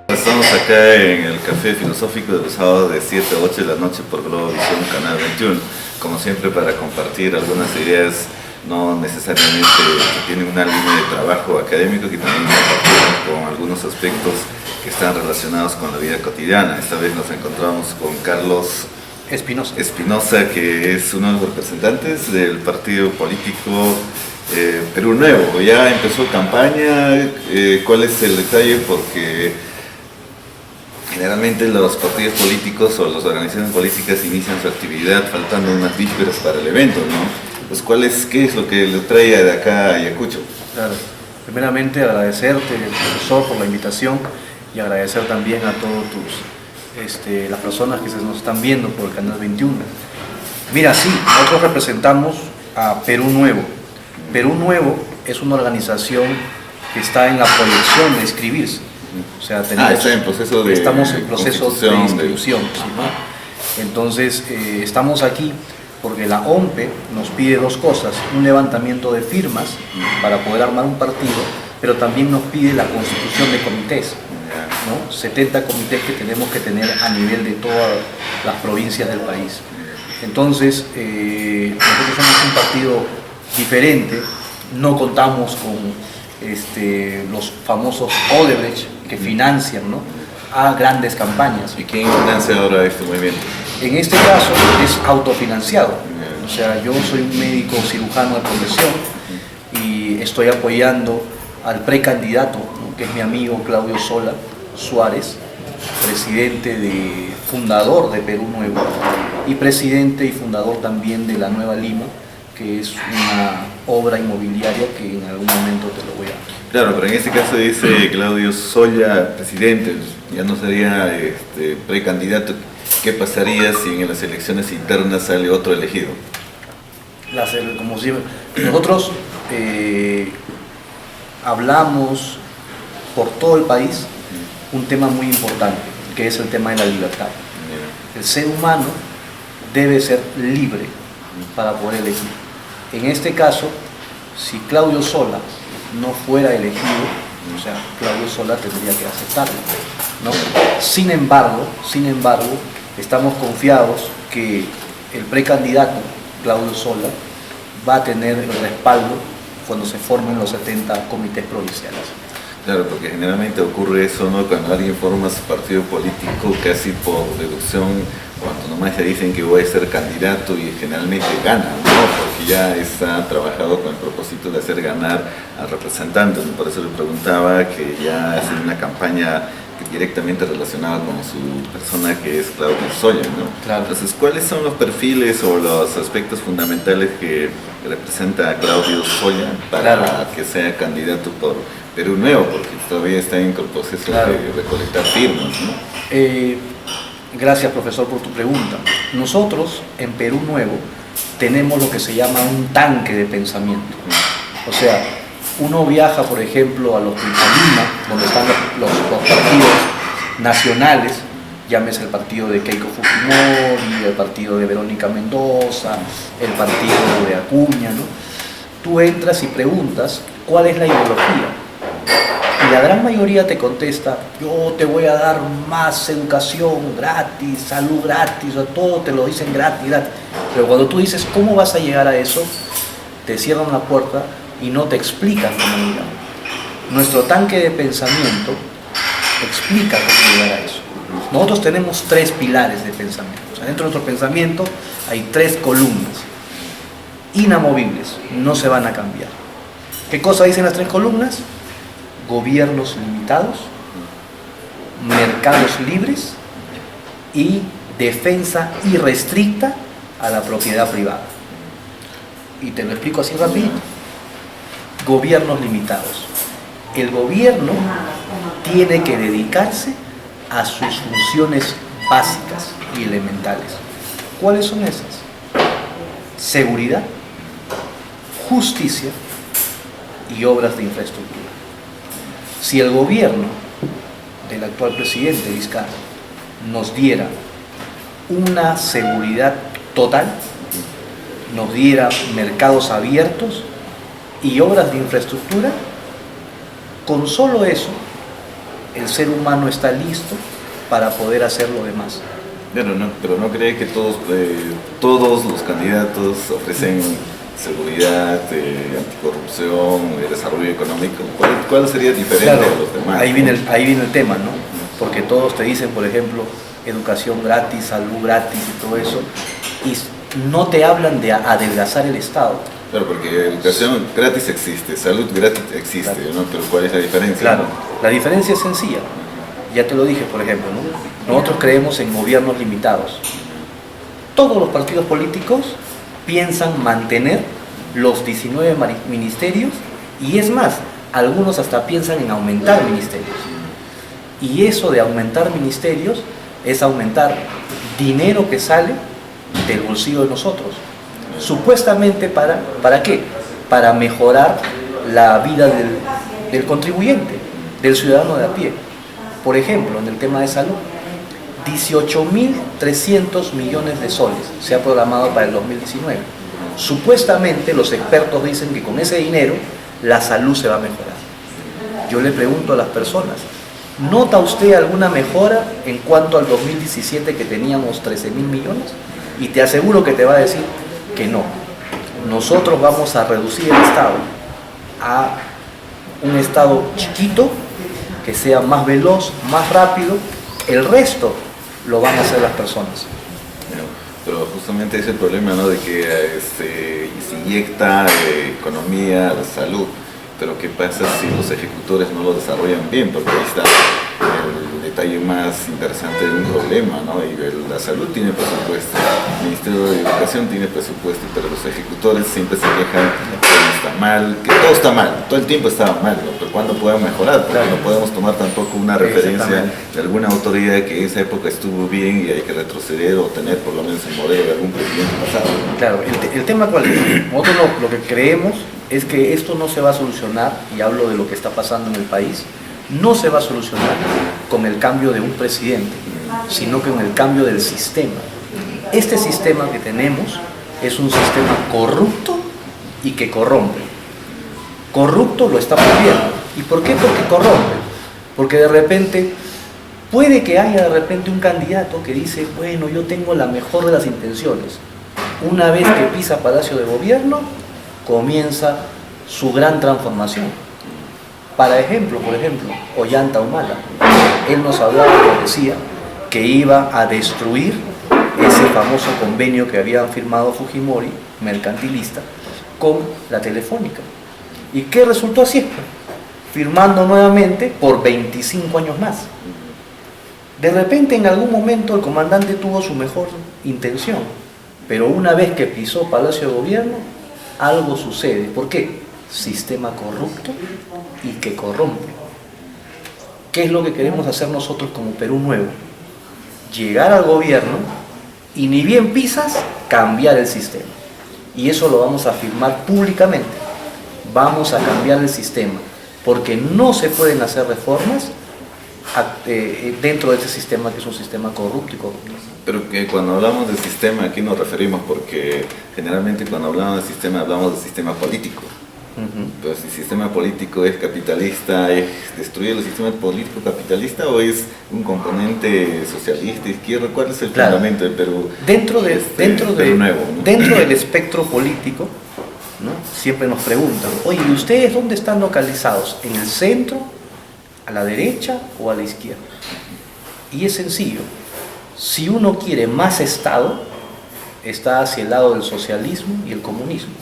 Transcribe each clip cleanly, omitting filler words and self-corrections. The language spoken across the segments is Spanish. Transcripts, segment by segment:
Estamos acá en el Café Filosófico de los sábados de 7 a 8 de la noche por Globovisión Canal 21, como siempre para compartir algunas ideas no necesariamente que tienen una línea de trabajo académico, que también compartir con algunos aspectos que están relacionados con la vida cotidiana. Esta vez nos encontramos con Carlos Espinosa, que es uno de los representantes del partido político Perú Nuevo. Ya empezó campaña. ¿Cuál es el detalle? Porque generalmente los partidos políticos o las organizaciones políticas inician su actividad faltando unas vísperas para el evento, ¿no? Pues ¿qué es lo que le trae de acá a Ayacucho? Claro. Primeramente agradecerte, profesor, por la invitación y agradecer también a todos las personas que se nos están viendo por el Canal 21. Mira, sí, nosotros representamos a Perú Nuevo. Perú Nuevo es una organización que está en la proyección de inscribirse. O sea, estamos en proceso de inscripción. ¿Sí, no? Entonces, estamos aquí porque la OMPE nos pide dos cosas: un levantamiento de firmas para poder armar un partido, pero también nos pide la constitución de comités, ¿no? 70 comités que tenemos que tener a nivel de todas las provincias del país. Entonces, nosotros somos un partido diferente, no contamos con los famosos Odebrecht que financian, ¿no?, a grandes campañas. ¿Y quién financia ahora este movimiento? En este caso es autofinanciado. O sea, yo soy un médico cirujano de profesión y estoy apoyando al precandidato, ¿no?, que es mi amigo Claudio Sola Suárez, fundador de Perú Nuevo y presidente y fundador también de La Nueva Lima, que es una obra inmobiliaria que en algún momento te lo voy a... Claro, pero en este caso dice Claudio Solla, presidente, ya no sería precandidato. ¿Qué pasaría si en las elecciones internas sale otro elegido? Como siempre, nosotros hablamos por todo el país un tema muy importante, que es el tema de la libertad. El ser humano debe ser libre para poder elegir. En este caso, si Claudio Sola no fuera elegido, o sea, Claudio Sola tendría que aceptarlo, ¿no? Sin embargo, estamos confiados que el precandidato Claudio Sola va a tener el respaldo cuando se formen los 70 comités provinciales. Claro, porque generalmente ocurre eso, ¿no?, cuando alguien forma su partido político casi por deducción, cuando nomás se dicen que voy a ser candidato y generalmente gana, ¿no?, porque ya está trabajado con el propósito de hacer ganar al representante. Por eso le preguntaba que ya hacen una campaña directamente relacionada con su persona, que es Claudio Solla, ¿no? Claro. Entonces, ¿cuáles son los perfiles o los aspectos fundamentales que representa a Claudio Solla para que sea candidato por Perú Nuevo? Porque todavía está en el proceso de recolectar firmas, ¿no? Gracias, profesor, por tu pregunta. Nosotros en Perú Nuevo tenemos lo que se llama un tanque de pensamiento. O sea, uno viaja, por ejemplo, a Lima, donde están los partidos nacionales, llámese el partido de Keiko Fujimori, el partido de Verónica Mendoza, el partido de Acuña, ¿no? Tú entras y preguntas cuál es la ideología. Y la gran mayoría te contesta: yo te voy a dar más educación gratis, salud gratis, o todo te lo dicen gratis. Pero cuando tú dices cómo vas a llegar a eso, te cierran la puerta y no te explican cómo llegar. Nuestro tanque de pensamiento explica cómo llegar a eso. Nosotros tenemos 3 pilares de pensamiento. O sea, dentro de nuestro pensamiento hay 3 columnas inamovibles, no se van a cambiar. ¿Qué cosa dicen las 3 columnas? Gobiernos limitados, mercados libres y defensa irrestricta a la propiedad privada. Y te lo explico así rapidito. Gobiernos limitados. El gobierno tiene que dedicarse a sus funciones básicas y elementales. ¿Cuáles son esas? Seguridad, justicia y obras de infraestructura. Si el gobierno del actual presidente Vizcarra nos diera una seguridad total, nos diera mercados abiertos y obras de infraestructura, con solo eso el ser humano está listo para poder hacer lo demás. Pero no cree que todos los candidatos ofrecen seguridad, anticorrupción, desarrollo económico. ¿Cuál sería diferente Claro, a los demás? ahí viene el tema, ¿no? Porque todos te dicen, por ejemplo, educación gratis, salud gratis y todo eso, y no te hablan de adelgazar el Estado. Claro, porque educación gratis existe, salud gratis existe, claro, ¿no? Pero ¿cuál es la diferencia? Claro, la diferencia es sencilla. Ya te lo dije, por ejemplo, ¿no? Nosotros creemos en gobiernos limitados. Todos los partidos políticos piensan mantener los 19 ministerios y es más, algunos hasta piensan en aumentar ministerios. Y eso de aumentar ministerios es aumentar dinero que sale del bolsillo de nosotros. Supuestamente ¿para qué? Para mejorar la vida del contribuyente, del ciudadano de a pie. Por ejemplo, en el tema de salud, 18.300 millones de soles se ha programado para el 2019. Supuestamente los expertos dicen que con ese dinero la salud se va a mejorar. Yo le pregunto a las personas, ¿nota usted alguna mejora en cuanto al 2017 que teníamos 13.000 millones? Y te aseguro que te va a decir que no. Nosotros vamos a reducir el Estado a un Estado chiquito, que sea más veloz, más rápido. El resto lo van a hacer las personas. Pero justamente ese problema, ¿no? De que se inyecta economía, salud, pero ¿qué pasa si los ejecutores no lo desarrollan bien? Porque ahí está el detalle más interesante de un problema, ¿no? Y la salud tiene presupuesto, el Ministerio de Educación tiene presupuesto, pero los ejecutores siempre se quejan que todo está mal, que todo está mal, todo el tiempo estaba mal, ¿no? Pero ¿cuándo podemos mejorar? Porque claro, no podemos tomar tampoco una referencia de alguna autoridad que en esa época estuvo bien y hay que retroceder o tener por lo menos el modelo de algún presidente pasado, ¿no? Claro, el tema cuál es. Nosotros lo que creemos es que esto no se va a solucionar, y hablo de lo que está pasando en el país, no se va a solucionar con el cambio de un presidente, sino con el cambio del sistema. Este sistema que tenemos es un sistema corrupto y que corrompe. Corrupto lo estamos viendo. ¿Y por qué? Porque corrompe. Porque de repente, puede que haya de repente un candidato que dice, bueno, yo tengo la mejor de las intenciones. Una vez que pisa Palacio de Gobierno, comienza su gran transformación. Por ejemplo, Ollanta Humala, él nos hablaba, nos decía que iba a destruir ese famoso convenio que habían firmado Fujimori, mercantilista, con la Telefónica. ¿Y qué resultó haciendo? Firmando nuevamente por 25 años más. De repente, en algún momento, el comandante tuvo su mejor intención, pero una vez que pisó Palacio de Gobierno, algo sucede. ¿Por qué? Sistema corrupto y que corrompe. ¿Qué es lo que queremos hacer nosotros como Perú Nuevo? Llegar al gobierno y ni bien pisas, cambiar el sistema. Y eso lo vamos a afirmar públicamente. Vamos a cambiar el sistema, porque no se pueden hacer reformas dentro de ese sistema que es un sistema corrupto y corrupto. Pero que cuando hablamos del sistema, ¿a qué nos referimos? Porque generalmente cuando hablamos del sistema, hablamos del sistema político. Entonces, ¿el sistema político es capitalista, es destruir el sistema político capitalista o es un componente socialista, izquierdo? ¿Cuál es el fundamento del Perú? Dentro nuevo, ¿no? Dentro del espectro político, ¿no? Siempre nos preguntan, oye, ¿y ustedes dónde están localizados? ¿En el centro, a la derecha o a la izquierda? Y es sencillo, si uno quiere más Estado, está hacia el lado del socialismo y el comunismo.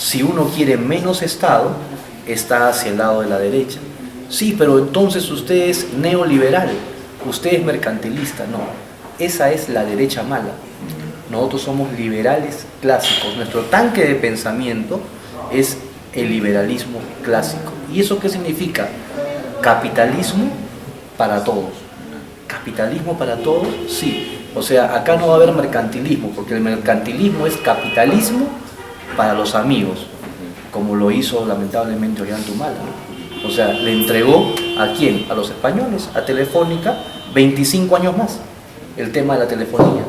Si uno quiere menos Estado, está hacia el lado de la derecha. Sí, pero entonces usted es neoliberal, usted es mercantilista. No, esa es la derecha mala. Nosotros somos liberales clásicos. Nuestro tanque de pensamiento es el liberalismo clásico. ¿Y eso qué significa? Capitalismo para todos. ¿Capitalismo para todos? Sí. O sea, acá no va a haber mercantilismo, porque el mercantilismo es capitalismo para los amigos, como lo hizo lamentablemente Ollanta-Humala. O sea, le entregó ¿a quién? A los españoles, a Telefónica, 25 años más, el tema de la telefonía.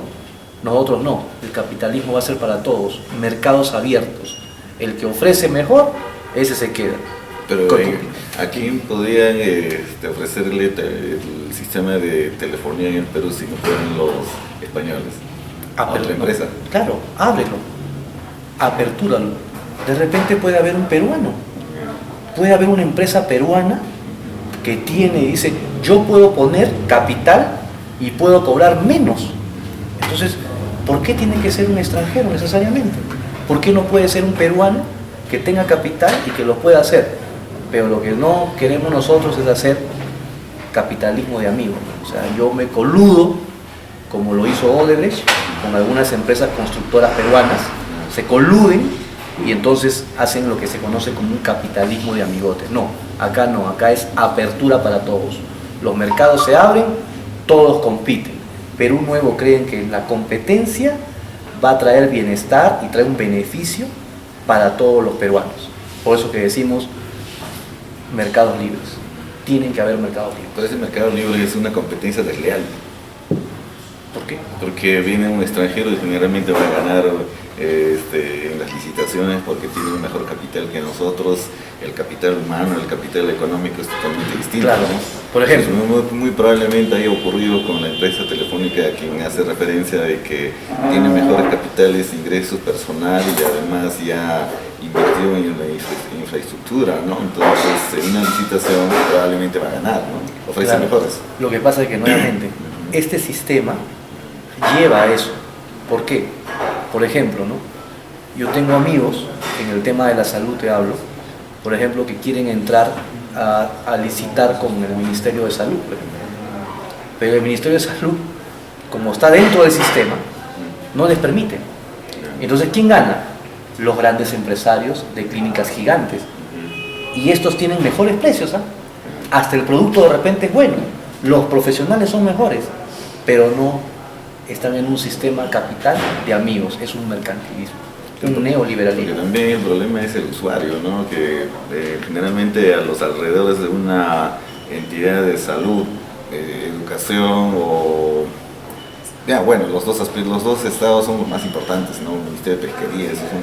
Nosotros no, el capitalismo va a ser para todos, mercados abiertos. El que ofrece mejor, ese se queda. Pero ¿a quién podrían ofrecerle el sistema de telefonía en el Perú si no fueran los españoles? ¿A otra empresa? Claro, ábrelo, apertúralo. De repente puede haber un peruano, puede haber una empresa peruana que dice, yo puedo poner capital y puedo cobrar menos. Entonces, ¿por qué tiene que ser un extranjero necesariamente? ¿Por qué no puede ser un peruano que tenga capital y que lo pueda hacer? Pero lo que no queremos nosotros es hacer capitalismo de amigos. O sea, yo me coludo, como lo hizo Odebrecht, con algunas empresas constructoras peruanas, se coluden y entonces hacen lo que se conoce como un capitalismo de amigotes. No, acá es apertura para todos. Los mercados se abren, todos compiten. Perú Nuevo creen que la competencia va a traer bienestar y traer un beneficio para todos los peruanos. Por eso que decimos mercados libres. Tienen que haber mercados libres. Pero ese mercado libre es una competencia desleal. ¿Por qué? Porque viene un extranjero y generalmente va a ganar en las licitaciones porque tiene un mejor capital que nosotros. El capital humano, el capital económico es totalmente distinto. Claro, ¿no? Por ejemplo. Muy probablemente haya ocurrido con la empresa telefónica a quien hace referencia de que tiene mejores capitales, ingresos personal y además ya invirtió en la infraestructura, ¿no? Entonces, en una licitación probablemente va a ganar, ¿no? Ofrece mejores. Lo que pasa es que nuevamente, este sistema lleva a eso. ¿Por qué? Por ejemplo, ¿no? Yo tengo amigos, en el tema de la salud te hablo, por ejemplo, que quieren entrar a licitar con el Ministerio de Salud, por ejemplo. Pero el Ministerio de Salud, como está dentro del sistema, no les permite. Entonces, ¿quién gana? Los grandes empresarios de clínicas gigantes. Y estos tienen mejores precios, ¿ah? Hasta el producto de repente es bueno, los profesionales son mejores, pero no están en un sistema capital de amigos, es un mercantilismo, un neoliberalismo. Porque también el problema es el usuario, ¿no? Que generalmente a los alrededores de una entidad de salud, educación o... bueno, los dos estados son los más importantes, ¿no? El Ministerio de Pesquería, esos son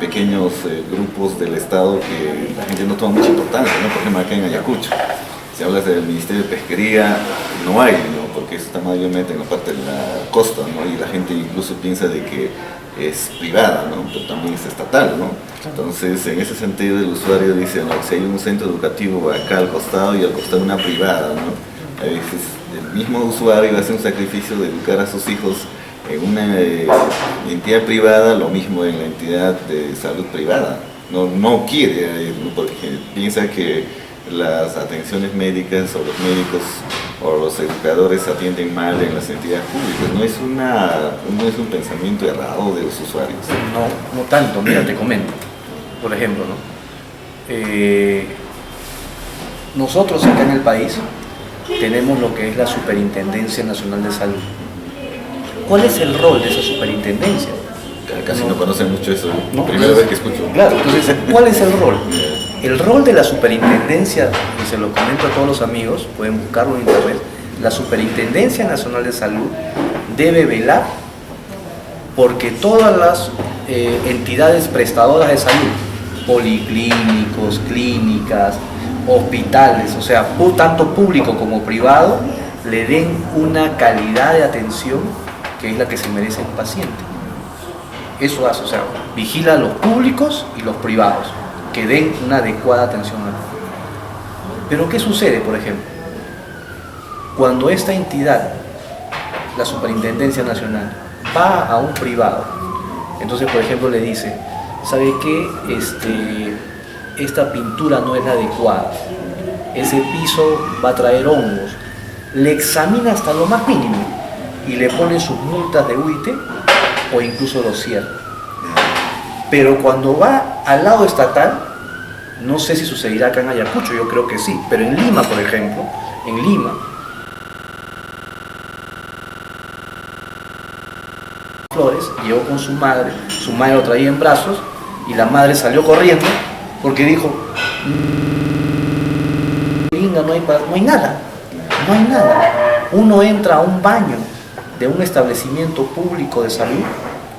pequeños grupos del estado que la gente no toma mucha importancia, ¿no? Por ejemplo, acá en Ayacucho, si hablas del Ministerio de Pesquería, no hay, ¿no? Porque eso está mayormente en la parte de la costa, ¿no? Y la gente incluso piensa de que es privada, ¿no? Pero también es estatal, ¿no? Entonces, en ese sentido, el usuario dice, no, si hay un centro educativo acá al costado y al costado una privada, ¿no? A veces el mismo usuario hace un sacrificio de educar a sus hijos en una entidad privada, lo mismo en la entidad de salud privada. No quiere, porque piensa que las atenciones médicas o los médicos o los educadores atienden mal en las entidades públicas. No es un pensamiento errado de los usuarios. No tanto, mira, te comento. Por ejemplo, ¿no? Nosotros acá en el país tenemos lo que es la Superintendencia Nacional de Salud. ¿Cuál es el rol de esa superintendencia? Casi no conocen mucho eso, ¿no? Primera vez que escucho. Claro, entonces, ¿cuál es el rol? El rol de la superintendencia, y se lo comento a todos los amigos, pueden buscarlo en internet, la Superintendencia Nacional de Salud debe velar porque todas las entidades prestadoras de salud, policlínicos, clínicas, hospitales, o sea, tanto público como privado, le den una calidad de atención que es la que se merece el paciente. Eso hace, o sea, vigila a los públicos y los privados, que den una adecuada atención al público. Pero ¿qué sucede, por ejemplo? Cuando esta entidad, la Superintendencia Nacional, va a un privado, entonces, por ejemplo, le dice, ¿sabe qué? Esta pintura no es la adecuada, ese piso va a traer hongos. Le examina hasta lo más mínimo y le pone sus multas de UIT o incluso lo cierra. Pero cuando va al lado estatal, no sé si sucederá acá en Ayacucho, yo creo que sí, pero en Lima, por ejemplo, en Lima, Flores llegó con su madre lo traía en brazos y la madre salió corriendo porque dijo, no hay nada, no hay nada. Uno entra a un baño de un establecimiento público de salud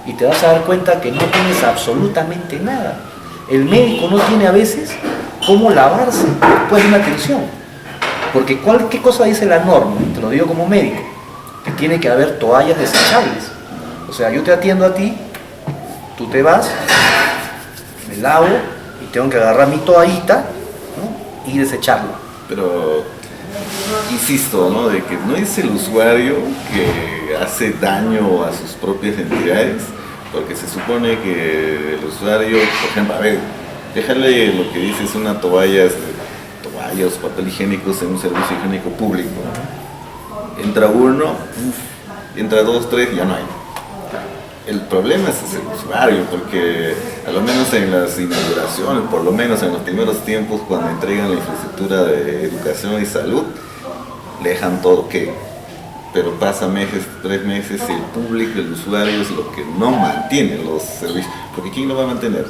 y te vas a dar cuenta que no tienes absolutamente nada. El médico no tiene a veces cómo lavarse después de una atención, porque ¿qué cosa dice la norma? Te lo digo como médico, que tiene que haber toallas desechables. O sea, yo te atiendo a ti, tú te vas, me lavo y tengo que agarrar mi toallita, ¿no? Y desecharla. Pero insisto, ¿no? De que no es el usuario que hace daño a sus propias entidades, porque se supone que el usuario, por ejemplo, a ver, déjale lo que dices, una toallas, papel higiénicos en un servicio higiénico público. Entra uno, entra dos, tres, ya no hay. El problema es el usuario, porque a lo menos en las inauguraciones, por lo menos en los primeros tiempos, cuando entregan la infraestructura de educación y salud, le dejan todo ok. Pero pasa meses, 3 meses, y el público, el usuario es lo que no mantiene los servicios. Porque ¿quién lo va a mantener?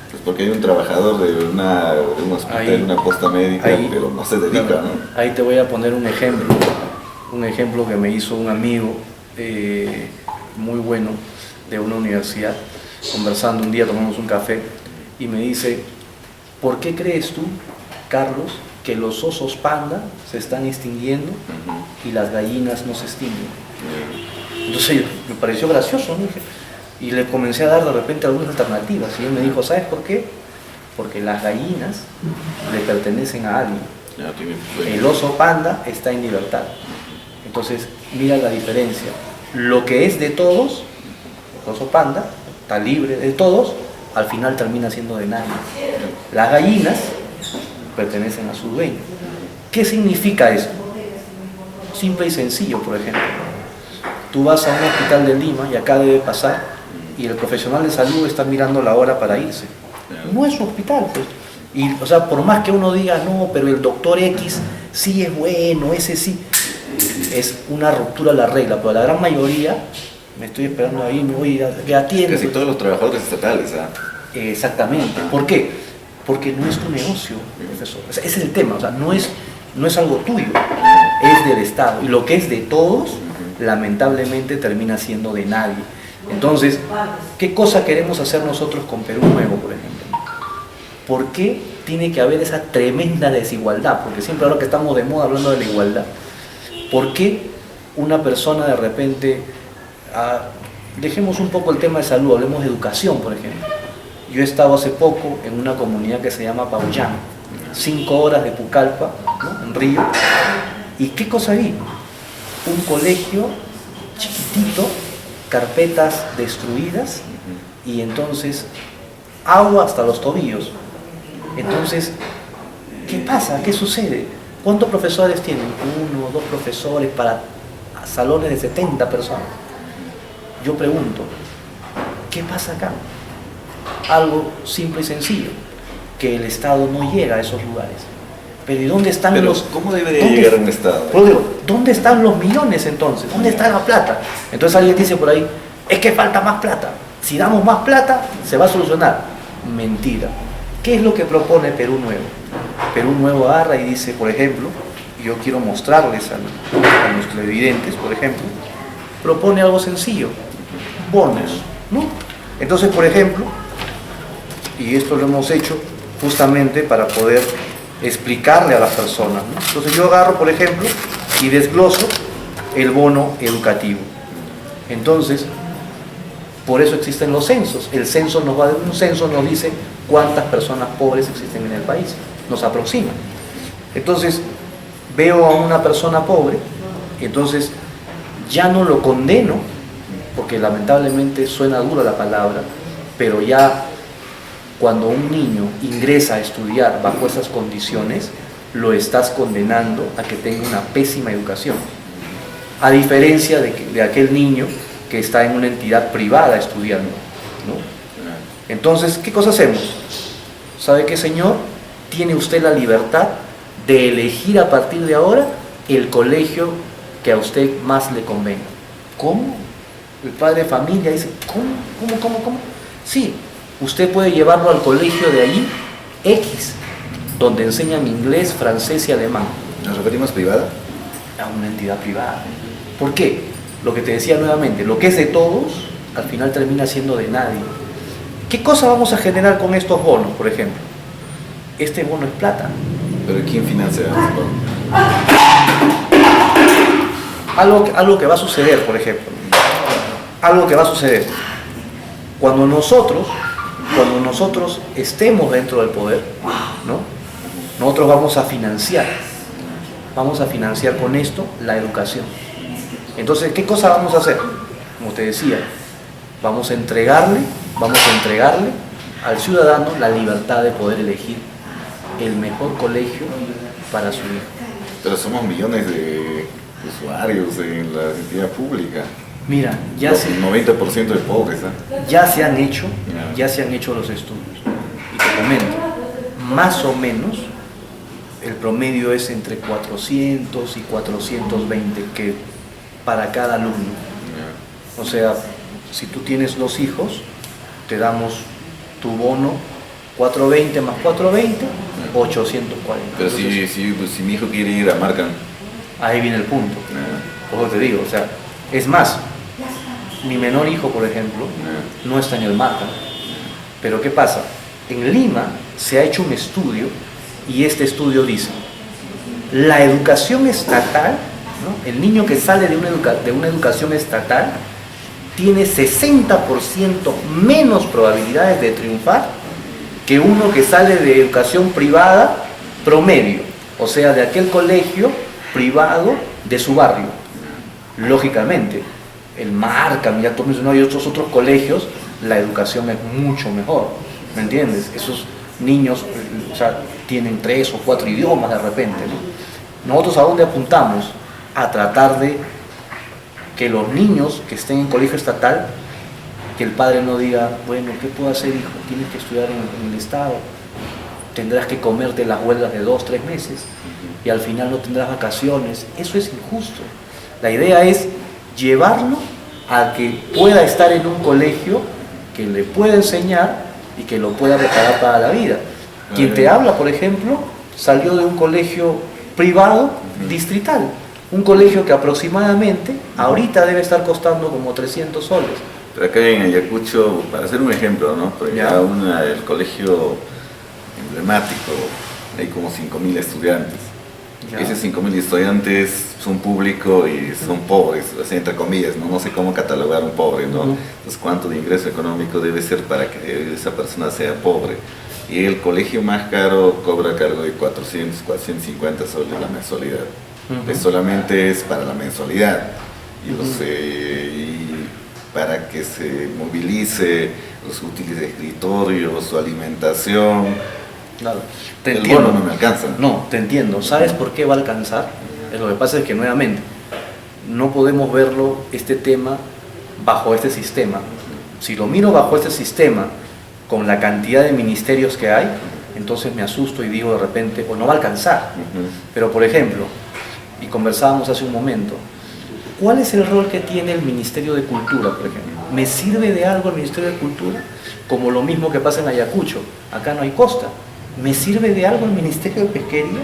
Pues porque hay un trabajador de un hospital, de una posta médica, pero no se dedica, claro, ¿no? Ahí te voy a poner un ejemplo que me hizo un amigo muy bueno de una universidad. Conversando un día, tomamos un café y me dice, ¿por qué crees tú, Carlos, que los osos panda se están extinguiendo y las gallinas no se extinguen? Entonces me pareció gracioso, ¿no? Y le comencé a dar de repente algunas alternativas y él me dijo, ¿sabes por qué? Porque las gallinas le pertenecen a alguien. El oso panda está en libertad. Entonces mira la diferencia. Lo que es de todos, el oso panda está libre de todos, al final termina siendo de nadie. Las gallinas pertenecen a su dueño. ¿Qué significa eso? Simple y sencillo, por ejemplo. Tú vas a un hospital de Lima y acá debe pasar y el profesional de salud está mirando la hora para irse. No es un hospital, pues. Y, o sea, por más que uno diga, no, pero el doctor X sí es bueno, ese sí, es una ruptura de la regla, pero la gran mayoría, me estoy esperando ahí, me voy a que atiende. Casi todos los trabajadores estatales, ¿ah? Exactamente. ¿Por qué? Porque no es tu negocio, profesor. O sea, ese es el tema, o sea, no es algo tuyo, es del Estado. Y lo que es de todos, lamentablemente termina siendo de nadie. Entonces, ¿qué cosa queremos hacer nosotros con Perú Nuevo, por ejemplo? ¿Por qué tiene que haber esa tremenda desigualdad? Porque siempre ahora que estamos de moda hablando de la igualdad, ¿por qué una persona de repente, dejemos un poco el tema de salud, hablemos de educación, por ejemplo? Yo he estado hace poco en una comunidad que se llama Paullán, 5 horas de Pucallpa, ¿no? En Río, ¿y qué cosa vi? Un colegio chiquitito, carpetas destruidas y entonces agua hasta los tobillos. Entonces, ¿qué pasa? ¿Qué sucede? ¿Cuántos profesores tienen? 1 o 2 profesores para salones de 70 personas. Yo pregunto, ¿qué pasa acá? Algo simple y sencillo, que el Estado no llega a esos lugares. Pero ¿y dónde están ¿cómo debería llegar un Estado? Pero digo, ¿dónde están los millones entonces? ¿Dónde está la plata? Entonces alguien dice por ahí, es que falta más plata. Si damos más plata, se va a solucionar. Mentira. ¿Qué es lo que propone Perú Nuevo? Perú Nuevo agarra y dice, por ejemplo, yo quiero mostrarles a los televidentes, por ejemplo, propone algo sencillo, bonos, ¿no? Entonces, por ejemplo, y esto lo hemos hecho justamente para poder explicarle a las personas, ¿no? Entonces yo agarro, por ejemplo, y desgloso el bono educativo. Entonces, por eso existen los censos. Un censo nos dice cuántas personas pobres existen en el país, nos aproxima. Entonces, veo a una persona pobre, y entonces ya no lo condeno, porque lamentablemente suena dura la palabra, pero ya cuando un niño ingresa a estudiar bajo esas condiciones, lo estás condenando a que tenga una pésima educación. A diferencia de aquel niño que está en una entidad privada estudiando, ¿no? Entonces, ¿qué cosa hacemos? ¿Sabe qué, señor? Tiene usted la libertad de elegir a partir de ahora el colegio que a usted más le convenga. ¿Cómo? El padre de familia dice, ¿cómo? Sí, usted puede llevarlo al colegio de allí, X, donde enseñan inglés, francés y alemán. ¿Nos referimos privada? A una entidad privada. ¿Por qué? Lo que te decía nuevamente, lo que es de todos, al final termina siendo de nadie. ¿Qué cosa vamos a generar con estos bonos, por ejemplo? Este bono es plata. ¿Pero quién financia esos bonos? Algo que va a suceder, por ejemplo. Algo que va a suceder. Cuando nosotros estemos dentro del poder, ¿no? Nosotros vamos a financiar con esto la educación. Entonces, ¿qué cosa vamos a hacer? Como te decía, vamos a entregarle al ciudadano la libertad de poder elegir el mejor colegio para su hijo. Pero somos millones de usuarios en la entidad pública. Mira, El 90% de pobres, ¿eh? ya se han hecho los estudios. Y te comento, más o menos, el promedio es entre 400 y 420 que para cada alumno. O sea, si tú tienes 2 hijos, te damos tu bono 420 más 420, 840. Pero Entonces, si mi hijo quiere ir a Marcan, ahí viene el punto. Por eso te digo, o sea, es más, mi menor hijo, por ejemplo, no está en el Marcan. Pero ¿qué pasa? En Lima se ha hecho un estudio y este estudio dice, la educación estatal, ¿no? El niño que sale de una educación estatal tiene 60% menos probabilidades de triunfar que uno que sale de educación privada promedio, o sea, de aquel colegio privado de su barrio. Lógicamente, el Marcan, ya tú mencionabas, y otros colegios, la educación es mucho mejor, ¿me entiendes? Esos niños, o sea, tienen 3 o 4 idiomas de repente, ¿no? Nosotros ¿a dónde apuntamos? A tratar de que los niños que estén en colegio estatal, que el padre no diga, bueno, ¿qué puedo hacer, hijo? Tienes que estudiar en el Estado, tendrás que comerte las huelgas de 2 o 3 meses y al final no tendrás vacaciones. Eso es injusto. La idea es llevarlo a que pueda estar en un colegio que le pueda enseñar y que lo pueda preparar para la vida. Quien te habla, por ejemplo, salió de un colegio privado distrital, un colegio que aproximadamente ahorita debe estar costando como 300 soles. pero acá en Ayacucho, para hacer un ejemplo, ¿no? Porque el colegio emblemático, hay como 5.000 estudiantes. Ya. Esos 5.000 estudiantes son público y son pobres, así entre comillas, ¿no? No sé cómo catalogar un pobre, ¿no? Entonces, ¿cuánto de ingreso económico debe ser para que esa persona sea pobre? Y el colegio más caro cobra a cargo de 400, 450 soles la mensualidad. Pues solamente es para la mensualidad. Y para que se movilice los útiles de escritorio, su alimentación. Claro. El bono no me alcanza. No, te entiendo. ¿Sabes por qué va a alcanzar? Lo que pasa es que nuevamente no podemos verlo, este tema, bajo este sistema. Si lo miro bajo este sistema, con la cantidad de ministerios que hay, entonces me asusto y digo de repente, o no va a alcanzar. Pero por ejemplo, y conversábamos hace un momento, ¿cuál es el rol que tiene el Ministerio de Cultura, por ejemplo? ¿Me sirve de algo el Ministerio de Cultura? Como lo mismo que pasa en Ayacucho, acá no hay costa. ¿Me sirve de algo el Ministerio de Pesquería?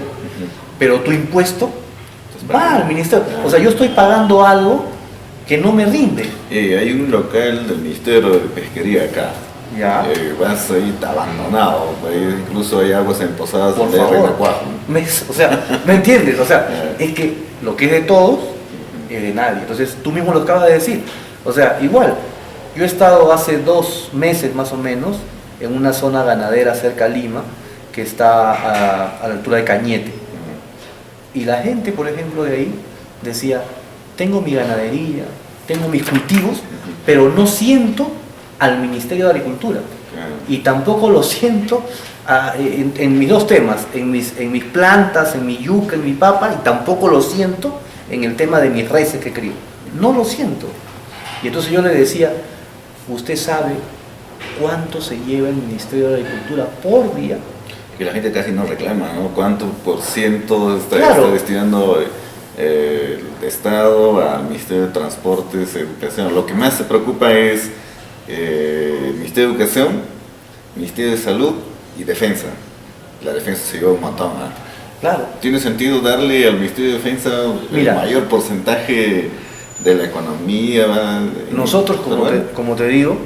Pero tu impuesto va al Ministerio. O sea, yo estoy pagando algo que no me rinde. Hay un local del Ministerio de Pesquería acá. Ya. Vas ahí, está abandonado. Incluso hay aguas en Posadas Por donde hay favor. renacuajo. O sea, ¿me entiendes? O sea, es que lo que es de todos es de nadie. Entonces, tú mismo lo acabas de decir. O sea, igual, yo he estado hace 2 meses más o menos en una zona ganadera cerca a Lima, que está a la altura de Cañete. Y la gente, por ejemplo, de ahí decía, tengo mi ganadería, tengo mis cultivos, pero no siento al Ministerio de Agricultura. y tampoco lo siento en mis dos temas, en mis plantas, en mi yuca, en mi papa, y tampoco lo siento en el tema de mis reses que crío. No lo siento. Y entonces yo le decía, ¿usted sabe cuánto se lleva el Ministerio de Agricultura por día? Que la gente casi no reclama, ¿no? ¿Cuánto por ciento está destinando el Estado al Ministerio de Transportes, Educación? Lo que más se preocupa es el Ministerio de Educación, Ministerio de Salud y Defensa. La Defensa se lleva un montón, ¿no? Claro. ¿Tiene sentido darle al Ministerio de Defensa el mayor porcentaje de la economía? Nosotros, como te digo,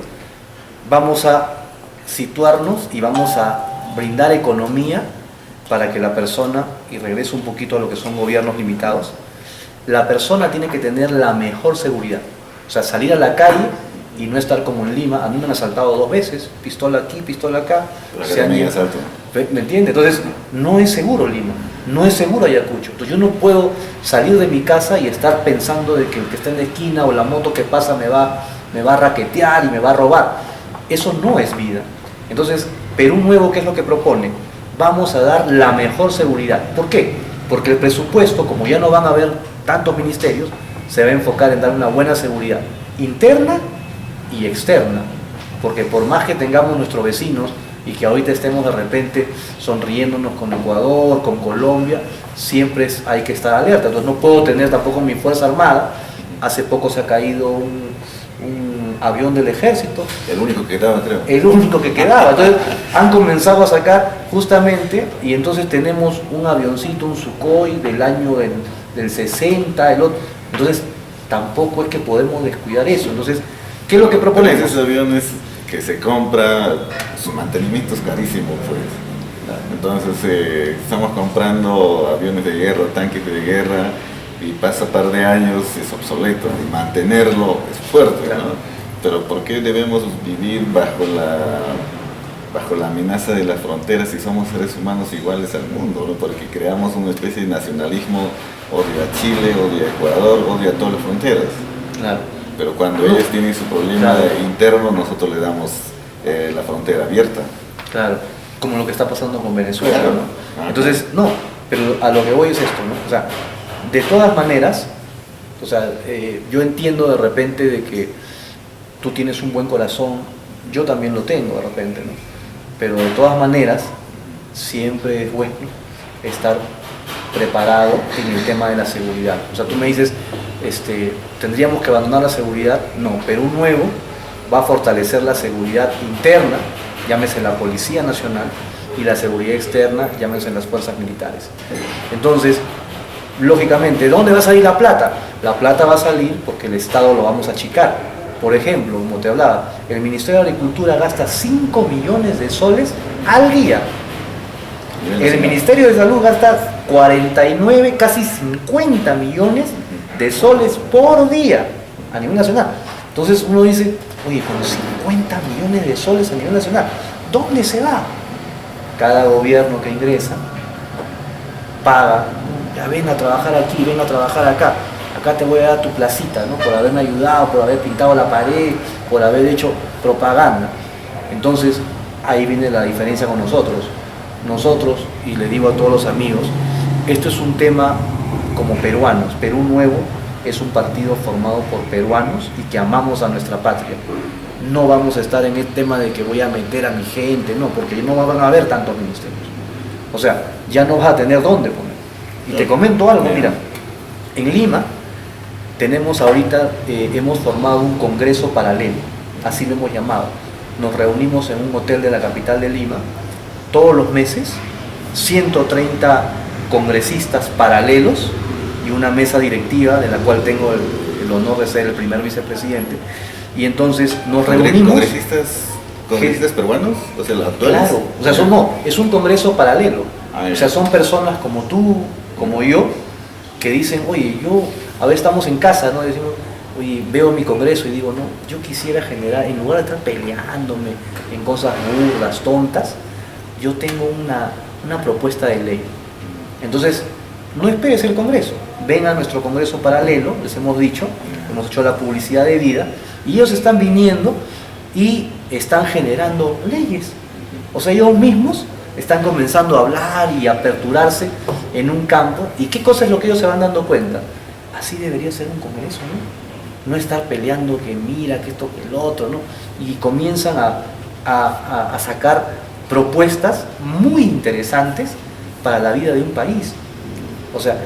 vamos a situarnos y vamos a brindar economía para que la persona, y regreso un poquito a lo que son gobiernos limitados, la persona tiene que tener la mejor seguridad. O sea, salir a la calle y no estar como en Lima. A mí me han asaltado 2 veces, pistola aquí, pistola acá. ¿Me entiendes? Entonces, no es seguro Lima, no es seguro Ayacucho. Entonces, yo no puedo salir de mi casa y estar pensando de que el que está en la esquina o la moto que pasa me va a raquetear y me va a robar. Eso no es vida. Entonces, Perú Nuevo, ¿qué es lo que propone? Vamos a dar la mejor seguridad. ¿Por qué? Porque el presupuesto, como ya no van a haber tantos ministerios, se va a enfocar en dar una buena seguridad interna y externa. Porque por más que tengamos nuestros vecinos y que ahorita estemos de repente sonriéndonos con Ecuador, con Colombia, siempre hay que estar alerta. Entonces no puedo tener tampoco mi Fuerza Armada. Hace poco se ha caído un avión del ejército. El único que quedaba, creo. El único que quedaba. Entonces han comenzado a sacar justamente, y entonces tenemos un avioncito, un Sukhoi del año del 60, el otro. Entonces tampoco es que podemos descuidar eso. Entonces, ¿qué es lo que proponemos? Esos aviones que se compra, su mantenimiento es carísimo, pues. Entonces estamos comprando aviones de guerra, tanques de guerra, y pasa un par de años, es obsoleto, y mantenerlo es fuerte, claro, ¿no? Pero ¿por qué debemos vivir bajo la amenaza de las fronteras si somos seres humanos iguales al mundo, ¿no? Porque creamos una especie de nacionalismo, odia a Chile, odia a Ecuador, odia a todas las fronteras. Claro. Pero cuando ellos tienen su problema interno, nosotros le damos la frontera abierta. Claro, como lo que está pasando con Venezuela, claro, ¿no? Entonces, no, pero a lo que voy es esto, ¿no? O sea, de todas maneras, o sea, yo entiendo de repente de que tú tienes un buen corazón, yo también lo tengo de repente, ¿no? Pero de todas maneras, siempre es bueno estar preparado en el tema de la seguridad. O sea, tú me dices, tendríamos que abandonar la seguridad. No, Perú Nuevo va a fortalecer la seguridad interna, llámese la Policía Nacional, y la seguridad externa, llámese las fuerzas militares. Entonces, lógicamente, ¿dónde va a salir la plata? La plata va a salir porque el Estado lo vamos a achicar. Por ejemplo, como te hablaba, el Ministerio de Agricultura gasta 5 millones de soles al día. El Ministerio de Salud gasta 49, casi 50 millones de soles por día a nivel nacional. Entonces uno dice, oye, con 50 millones de soles a nivel nacional, ¿dónde se va? Cada gobierno que ingresa paga, ya ven a trabajar aquí, ven a trabajar acá. Acá te voy a dar tu placita, ¿no? Por haberme ayudado, por haber pintado la pared, por haber hecho propaganda. Entonces, ahí viene la diferencia con nosotros. Nosotros, y le digo a todos los amigos, esto es un tema como peruanos. Perú Nuevo es un partido formado por peruanos y que amamos a nuestra patria. No vamos a estar en el tema de que voy a meter a mi gente, no, porque no van a haber tantos ministerios. O sea, ya no vas a tener dónde poner. Y te comento algo, mira, en Lima tenemos ahorita, hemos formado un congreso paralelo, así lo hemos llamado. Nos reunimos en un hotel de la capital de Lima, todos los meses, 130 congresistas paralelos y una mesa directiva de la cual tengo el honor de ser el primer vicepresidente. Y entonces nos reunimos... ¿Congresistas peruanos? O sea, los actuales. Claro, o sea, es un congreso paralelo. O sea, son personas como tú, como yo, que dicen, oye, a ver, estamos en casa, ¿no? Decimos, oye, veo mi congreso y digo, no, yo quisiera generar, en lugar de estar peleándome en cosas burdas, tontas, yo tengo una propuesta de ley. Entonces, no esperes el congreso, ven a nuestro congreso paralelo, les hemos dicho, hemos hecho la publicidad debida, y ellos están viniendo y están generando leyes. O sea, ellos mismos están comenzando a hablar y a aperturarse en un campo. ¿Y qué cosa es lo que ellos se van dando cuenta? Así debería ser un congreso, ¿no? No estar peleando que mira, que esto, que el otro, ¿no? Y comienzan a sacar propuestas muy interesantes para la vida de un país. O sea,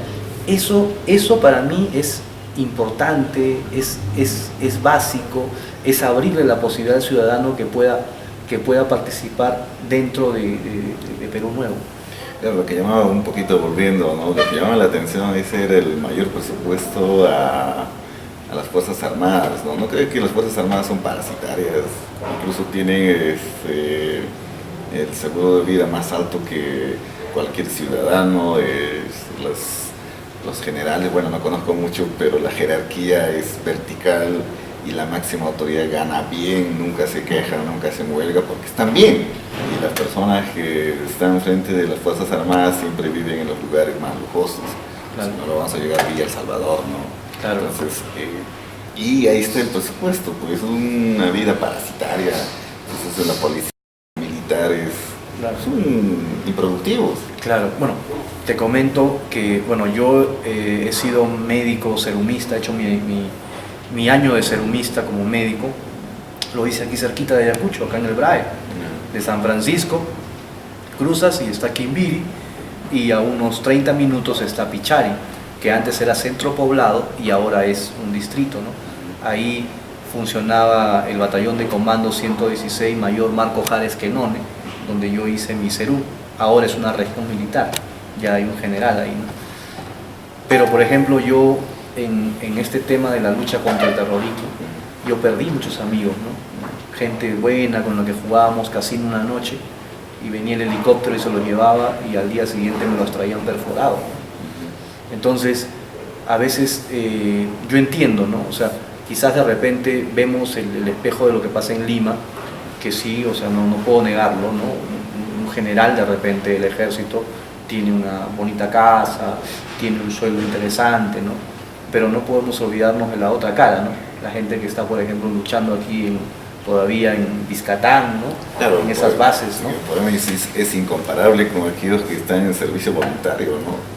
eso para mí es importante, es básico, es abrirle la posibilidad al ciudadano que pueda participar dentro de Perú Nuevo. Claro, lo que llamaba un poquito volviendo, ¿no? Lo que llama la atención es ser el mayor presupuesto a las Fuerzas Armadas, ¿no? No creo que las Fuerzas Armadas son parasitarias, incluso tienen el seguro de vida más alto que cualquier ciudadano, los generales, bueno, no conozco mucho, pero la jerarquía es vertical y la máxima autoridad gana bien, nunca se quejan, nunca se huelga porque están bien. Y las personas que están frente de las Fuerzas Armadas siempre viven en los lugares más lujosos. Claro. Si no, lo vamos a llegar a Villa El Salvador, ¿no? Claro. Entonces, y ahí está el presupuesto, pues es una vida parasitaria. Entonces la policía, militares, claro, son improductivos. Claro, bueno, te comento que bueno, yo he sido médico serumista, he hecho mi año de serumista como médico, lo hice aquí cerquita de Ayacucho, acá en el BRAE, de San Francisco, cruzas y está Quimbiri, y a unos 30 minutos está Pichari, que antes era centro poblado y ahora es un distrito, ¿no? Ahí funcionaba el batallón de comando 116 Mayor Marco Jares Quenone, donde yo hice mi serú. Ahora es una región militar, ya hay un general ahí, ¿no? Pero por ejemplo yo en este tema de la lucha contra el terrorismo, yo perdí muchos amigos, ¿no? Gente buena con la que jugábamos casino una noche y venía el helicóptero y se los llevaba y al día siguiente me los traían perforados. Entonces a veces yo entiendo, ¿no? O sea, quizás de repente vemos el espejo de lo que pasa en Lima, que sí, o sea, no puedo negarlo, ¿no? Un general de repente del ejército tiene una bonita casa, tiene un sueldo interesante, ¿no? Pero no podemos olvidarnos de la otra cara, ¿no? La gente que está, por ejemplo, luchando aquí todavía en Biscatán, ¿no? Claro, en esas bases, ¿no? Para mí es incomparable con aquellos que están en servicio voluntario, ¿no?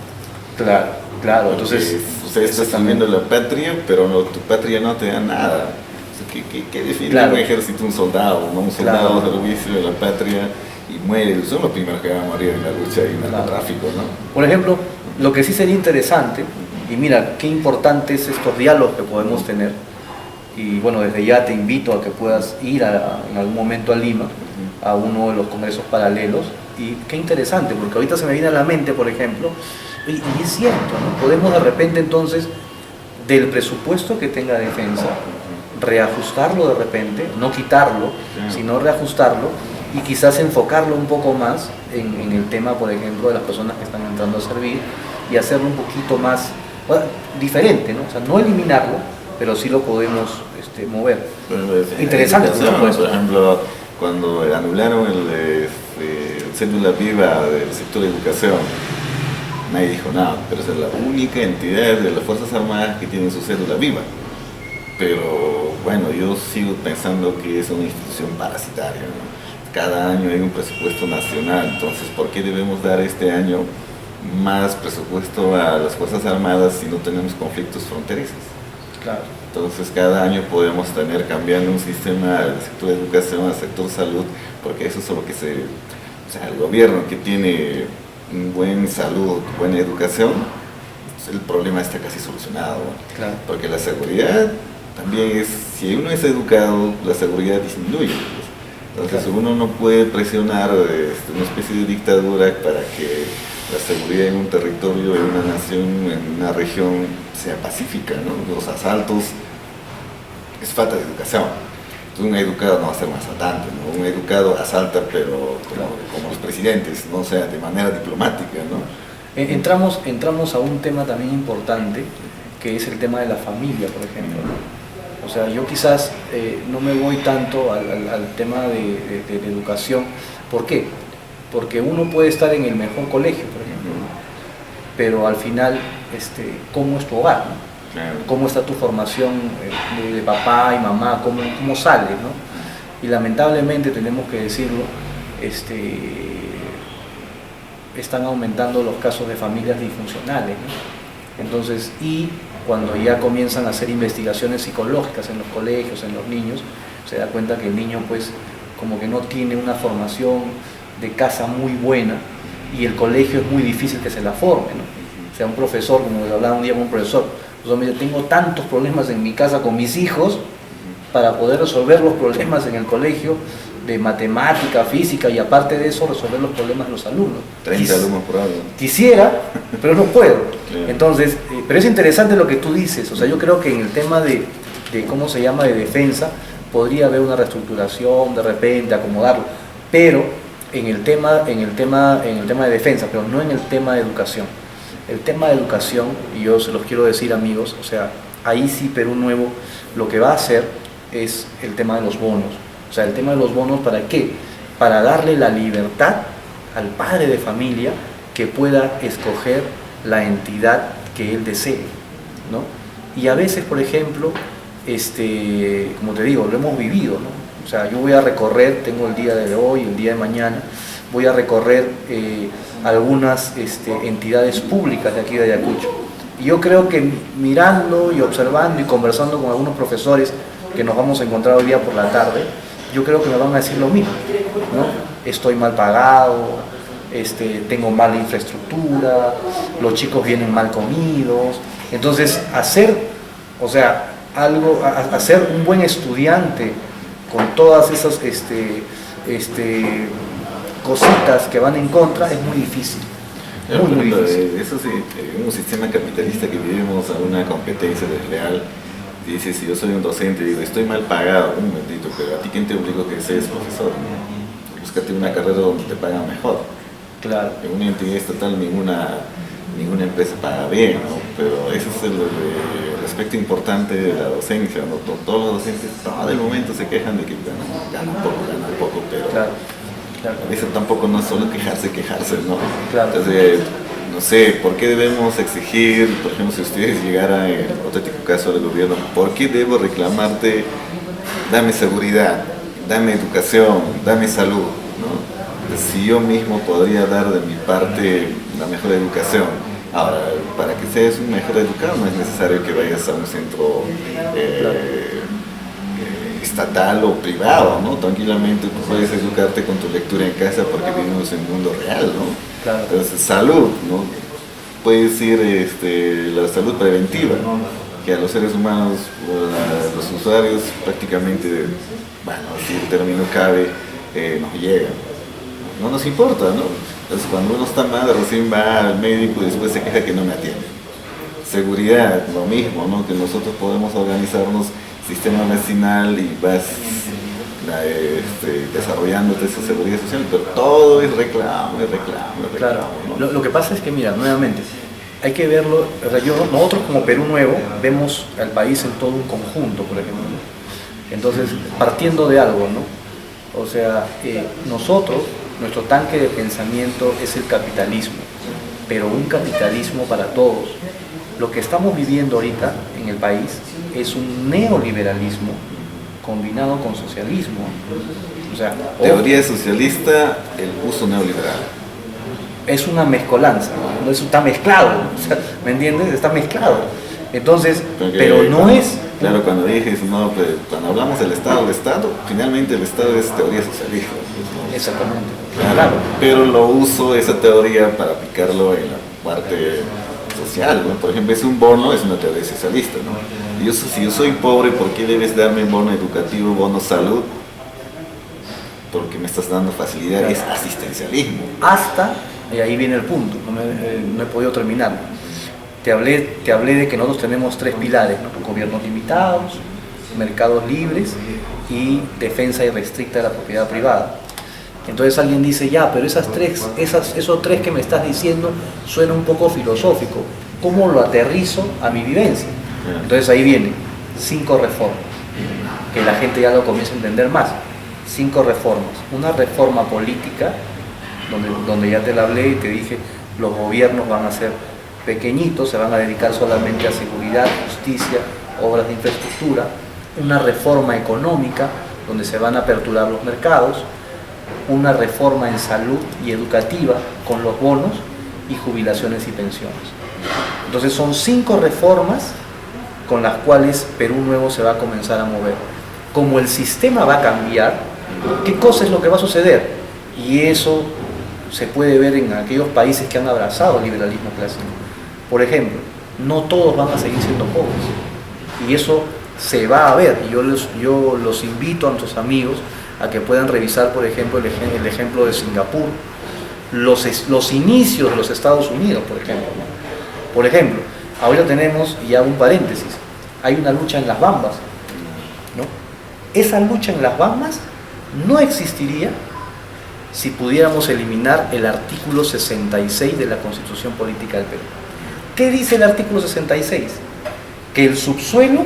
Claro, claro. Entonces, ustedes están viendo la patria, pero tu patria no te da nada. O sea, ¿qué define claro, un ejército, un soldado, ¿no? Un soldado al servicio de la patria y muere? Son los primeros que van a morir en la lucha y en el narcotráfico, ¿no? Por ejemplo, lo que sí sería interesante, y mira, qué importantes estos diálogos que podemos tener, y bueno, desde ya te invito a que puedas ir en algún momento a Lima, a uno de los congresos paralelos, y qué interesante, porque ahorita se me viene a la mente, por ejemplo, y es cierto, ¿no? Podemos de repente entonces, del presupuesto que tenga defensa, reajustarlo de repente, no quitarlo, sino reajustarlo, y quizás enfocarlo un poco más en el tema, por ejemplo, de las personas que están entrando a servir, y hacerlo un poquito más diferente, ¿no? O sea, no eliminarlo, pero sí lo podemos mover. Interesante, por ejemplo, cuando anularon el cédula viva del sector de educación, nadie dijo nada, pero esa es la única entidad de las Fuerzas Armadas que tiene su cédula viva. Pero bueno, yo sigo pensando que es una institución parasitaria, ¿no? Cada año hay un presupuesto nacional, entonces ¿por qué debemos dar este año más presupuesto a las Fuerzas Armadas si no tenemos conflictos fronterizos? Claro. Entonces cada año podemos tener cambiando un sistema del sector de educación al sector salud, porque eso es lo que o sea, el gobierno que tiene un buen salud, buena educación, el problema está casi solucionado. Claro. Porque la seguridad también es, si uno es educado, la seguridad disminuye. Entonces claro, uno no puede presionar una especie de dictadura para que la seguridad en un territorio, en una nación, en una región sea pacífica, ¿no? Los asaltos es falta de educación. Entonces un educado no va a ser un asaltante, ¿no? Un educado asalta, pero como los presidentes, ¿no? O sea, de manera diplomática, ¿no? Entramos a un tema también importante, que es el tema de la familia, por ejemplo, ¿no? O sea, yo quizás no me voy tanto al tema de educación. ¿Por qué? Porque uno puede estar en el mejor colegio, por ejemplo, ¿no? Pero al final, ¿cómo es tu hogar, ¿no? Claro. ¿Cómo está tu formación de papá y mamá? ¿Cómo sales, ¿no? Y lamentablemente, tenemos que decirlo, están aumentando los casos de familias disfuncionales, ¿no? Entonces, y cuando ya comienzan a hacer investigaciones psicológicas en los colegios, en los niños, se da cuenta que el niño pues como que no tiene una formación de casa muy buena, y el colegio es muy difícil que se la forme, ¿no? O sea, un profesor, como hablaba un día con un profesor, pues, mira, tengo tantos problemas en mi casa con mis hijos, para poder resolver los problemas en el colegio de matemática, física, y aparte de eso resolver los problemas de los alumnos. 30 alumnos por año. Quisiera, pero no puedo. Claro. Entonces, pero es interesante lo que tú dices. O sea, yo creo que en el tema de ¿cómo se llama?, de defensa, podría haber una reestructuración, de repente, acomodarlo, pero en el tema de defensa, pero no en el tema de educación. El tema de educación, y yo se los quiero decir, amigos, o sea, ahí sí Perú Nuevo lo que va a hacer es el tema de los bonos. O sea, el tema de los bonos, ¿para qué? Para darle la libertad al padre de familia que pueda escoger la entidad que él desee, ¿no? Y a veces, por ejemplo, como te digo, lo hemos vivido, ¿no? O sea, yo voy a recorrer, tengo el día de hoy, el día de mañana, voy a recorrer algunas entidades públicas de aquí de Ayacucho. Y yo creo que mirando y observando y conversando con algunos profesores que nos vamos a encontrar hoy día por la tarde, yo creo que me van a decir lo mismo, ¿no? Estoy mal pagado, tengo mala infraestructura, los chicos vienen mal comidos. Entonces, hacer un buen estudiante con todas esas cositas que van en contra es muy difícil. Muy difícil. Eso sí, en un sistema capitalista que vivimos a una competencia desleal. Dice, si yo soy un docente y digo, estoy mal pagado, un momentito, pero a ti quién te obligó que seas profesor, ¿no? Búscate una carrera donde te pagan mejor. Claro. En una entidad estatal ninguna empresa paga bien, ¿no? Pero ese es el aspecto importante de la docencia, ¿no? Todos los docentes todo el momento se quejan de que ganan poco, pero claro. Eso tampoco no es solo quejarse, ¿no? Claro. Entonces, no sé, ¿por qué debemos exigir, por ejemplo, si ustedes llegaran en el hipotético caso del gobierno, ¿por qué debo reclamarte, dame seguridad, dame educación, dame salud, ¿no? Si yo mismo podría dar de mi parte la mejor educación? Ahora, para que seas un mejor educado no es necesario que vayas a un centro estatal o privado, ¿no? Tranquilamente tú puedes educarte con tu lectura en casa porque vivimos en un mundo real, ¿no? Claro. Entonces, salud, ¿no? Puede ser la salud preventiva, que a los seres humanos, a los usuarios prácticamente, bueno, si el término cabe, nos llega. No nos importa, ¿no? Entonces, cuando uno está mal, recién va al médico y después se queja que no me atiende. Seguridad, lo mismo, ¿no? Que nosotros podemos organizarnos sistema vecinal y vas desarrollando esa seguridad social, pero todo es reclamo. Claro. ¿no? Lo que pasa es que, mira, nuevamente, hay que verlo, o sea, nosotros como Perú Nuevo vemos al país en todo un conjunto, por ejemplo, ¿no? Entonces, partiendo de algo, ¿no? O sea, nosotros, nuestro tanque de pensamiento es el capitalismo, pero un capitalismo para todos. Lo que estamos viviendo ahorita en el país es un neoliberalismo combinado con socialismo. O sea, teoría socialista, el uso neoliberal. Es una mezcolanza, ¿no? Eso está mezclado, o sea, ¿me entiendes? Está mezclado. Entonces, pero no es... Claro, cuando dije, no, pues, cuando hablamos del Estado, finalmente el Estado es teoría socialista. Exactamente. Claro. Pero lo uso esa teoría para aplicarlo en la parte social, ¿no? Por ejemplo, es un bono, es una teoría socialista, ¿no? Si yo soy pobre, ¿por qué debes darme un bono educativo, bono salud? Porque me estás dando facilidad, claro. Es asistencialismo. Hasta, y ahí viene el punto, no he podido terminar. Te hablé de que nosotros tenemos 3 pilares, ¿no? Gobiernos limitados, mercados libres y defensa irrestricta de la propiedad privada. Entonces alguien dice, ya, pero esos 3 que me estás diciendo suena un poco filosófico. ¿Cómo lo aterrizo a mi vivencia? Entonces ahí vienen 5 reformas, que la gente ya lo comienza a entender más. 5 reformas. Una reforma política, donde ya te la hablé y te dije, los gobiernos van a ser pequeñitos, se van a dedicar solamente a seguridad, justicia, obras de infraestructura. Una reforma económica, donde se van a aperturar los mercados, una reforma en salud y educativa con los bonos y jubilaciones y pensiones. Entonces son 5 reformas con las cuales Perú Nuevo se va a comenzar a mover. Como el sistema va a cambiar, ¿qué cosa es lo que va a suceder? Y eso se puede ver en aquellos países que han abrazado el liberalismo clásico. Por ejemplo, no todos van a seguir siendo pobres. Y eso se va a ver. Y yo los invito a nuestros amigos a que puedan revisar, por ejemplo, el ejemplo de Singapur, los inicios de los Estados Unidos, por ejemplo, ¿no? Por ejemplo, ahora tenemos, y hago un paréntesis, hay una lucha en las Bambas, ¿no? Esa lucha en las Bambas no existiría si pudiéramos eliminar el artículo 66 de la Constitución Política del Perú. ¿Qué dice el artículo 66? ¿Que el subsuelo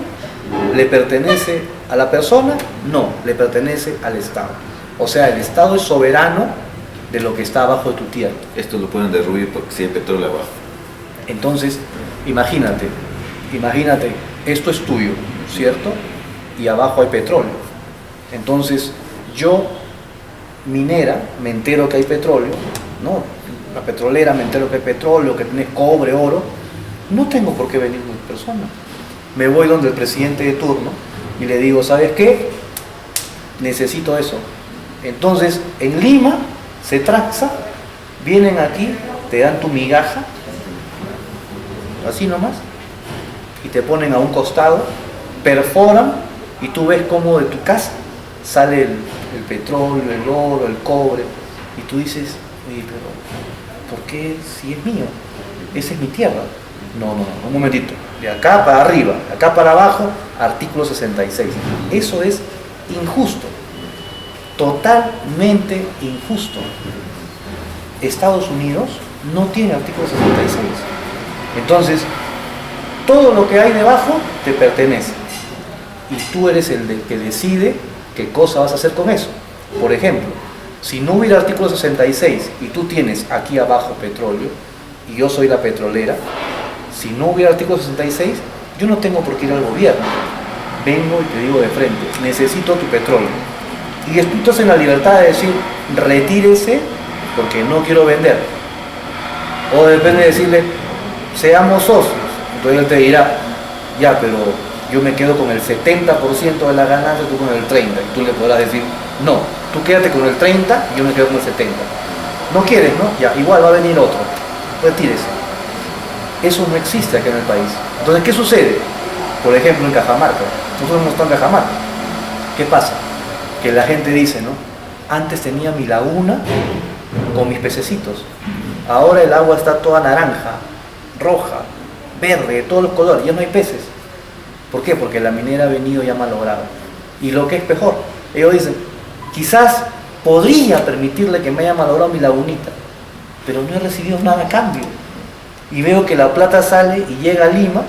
le pertenece a la persona? No, le pertenece al Estado. O sea, el Estado es soberano de lo que está abajo de tu tierra. Esto lo pueden derruir porque si hay petróleo abajo. Entonces, imagínate, esto es tuyo, ¿cierto? Y abajo hay petróleo. Entonces, yo, minera, me entero que hay petróleo, ¿no? La petrolera, me entero que hay petróleo, que tiene cobre, oro. No tengo por qué venir con persona. Me voy donde el presidente de turno y le digo, ¿sabes qué? Necesito eso. Entonces, en Lima se traza, vienen aquí, te dan tu migaja, así nomás, y te ponen a un costado, perforan, y tú ves cómo de tu casa sale el petróleo, el oro, el cobre, y tú dices, oye, pero ¿por qué si es mío? Esa es mi tierra. No, un momentito, de acá para arriba, de acá para abajo, artículo 66. Eso es injusto, totalmente injusto. Estados Unidos no tiene artículo 66. Entonces, todo lo que hay debajo te pertenece. Y tú eres el que decide qué cosa vas a hacer con eso. Por ejemplo, si no hubiera artículo 66 y tú tienes aquí abajo petróleo, y yo soy la petrolera, si no hubiera artículo 66, yo no tengo por qué ir al gobierno. Vengo y te digo de frente, necesito tu petróleo. Y tú estás en la libertad de decir, retírese porque no quiero vender. O depende de decirle, seamos socios. Entonces él te dirá, ya, pero yo me quedo con el 70% de la ganancia, tú con el 30%. Y tú le podrás decir, no, tú quédate con el 30% y yo me quedo con el 70%. No quieres, ¿no? Ya, igual va a venir otro. Retírese. Eso no existe acá en el país. Entonces, ¿qué sucede? Por ejemplo, en Cajamarca. Nosotros hemos estado en Cajamarca. ¿Qué pasa? Que la gente dice, ¿no? Antes tenía mi laguna con mis pececitos. Ahora el agua está toda naranja, roja, verde, de todos los colores. Ya no hay peces. ¿Por qué? Porque la minera ha venido y ha malogrado. Y lo que es peor, ellos dicen, quizás podría permitirle que me haya malogrado mi lagunita, pero no he recibido nada a cambio. Y veo que la plata sale y llega a Lima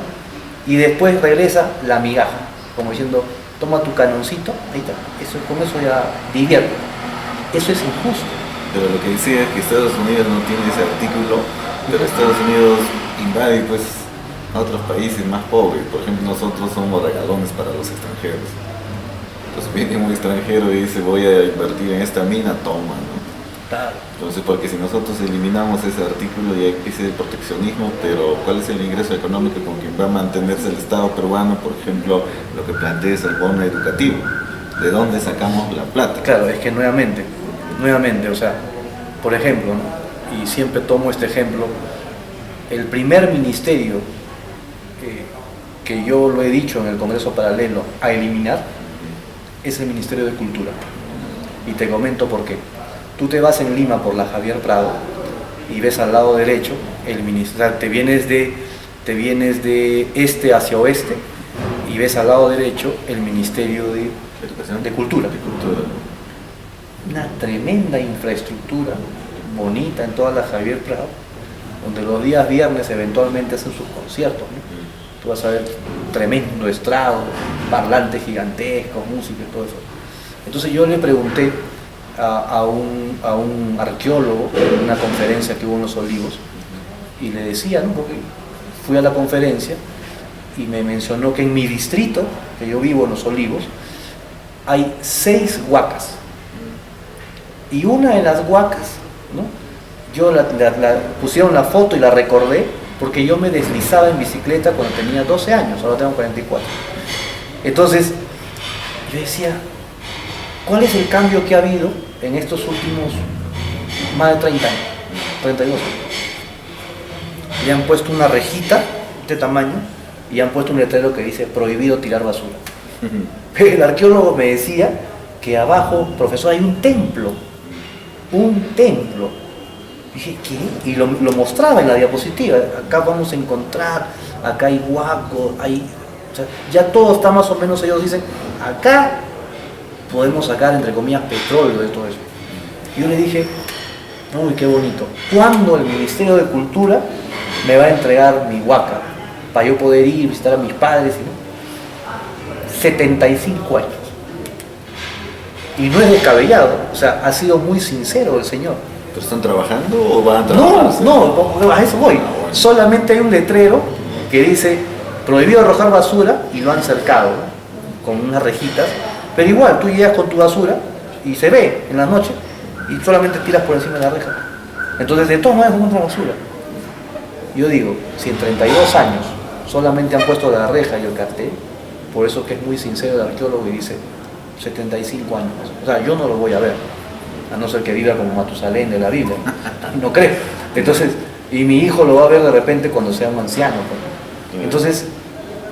y después regresa la migaja, como diciendo, toma tu canoncito, ahí está, con eso ya divierte. Eso es injusto. Pero lo que decía es que Estados Unidos no tiene ese artículo, pero Estados Unidos invade pues a otros países más pobres. Por ejemplo, nosotros somos regalones para los extranjeros. Entonces viene un extranjero y dice, voy a invertir en esta mina, toma, ¿no? Claro. Entonces, porque si nosotros eliminamos ese artículo y hay ese proteccionismo, pero ¿cuál es el ingreso económico con quien va a mantenerse el Estado peruano? Por ejemplo, lo que plantea es el bono educativo. ¿De dónde sacamos la plata? Claro, es que nuevamente, o sea, por ejemplo, ¿no? Y siempre tomo este ejemplo, el primer ministerio que yo lo he dicho en el Congreso Paralelo a eliminar es el Ministerio de Cultura. Y te comento por qué. Tú te vas en Lima por la Javier Prado y ves al lado derecho el ministerio, o sea, te vienes de este hacia oeste y ves al lado derecho el Ministerio de Educación, de Cultura. Una tremenda infraestructura, bonita en toda la Javier Prado, donde los días viernes eventualmente hacen sus conciertos, ¿no? Tú vas a ver tremendo estrado, parlantes gigantescos, música y todo eso. Entonces yo le pregunté a un arqueólogo en una conferencia que hubo en Los Olivos y le decía, ¿no? Porque fui a la conferencia y me mencionó que en mi distrito, que yo vivo en Los Olivos, hay 6 huacas. Y una de las huacas, ¿no? Yo pusieron la foto y la recordé porque yo me deslizaba en bicicleta cuando tenía 12 años, ahora tengo 44. Entonces, yo decía, ¿cuál es el cambio que ha habido en estos últimos más de 30 años? 32 años. Y han puesto una rejita de tamaño y han puesto un letrero que dice prohibido tirar basura. El arqueólogo me decía que abajo, profesor, hay un templo. Un templo. Dije, ¿qué? Y lo mostraba en la diapositiva. Acá vamos a encontrar, acá hay huaco, hay... O sea, ya todo está más o menos, ellos dicen, acá podemos sacar, entre comillas, petróleo de todo eso. Y yo le dije, uy, qué bonito. ¿Cuándo el Ministerio de Cultura me va a entregar mi huaca para yo poder ir, visitar a mis padres? ¿No? 75 años. Y no es descabellado, o sea, ha sido muy sincero el señor. ¿Pero están trabajando o van a trabajar? No, a eso voy. Solamente hay un letrero que dice prohibido arrojar basura y lo han cercado, ¿no? Con unas rejitas. Pero igual, tú llegas con tu basura y se ve en la noche y solamente tiras por encima de la reja. Entonces, de todas maneras, encuentras basura. Yo digo, si en 32 años solamente han puesto la reja y el cartel, por eso que es muy sincero el arqueólogo y dice 75 años. O sea, yo no lo voy a ver, a no ser que viva como Matusalén de la Biblia. No creo. Entonces, y mi hijo lo va a ver de repente cuando sea un anciano. Entonces,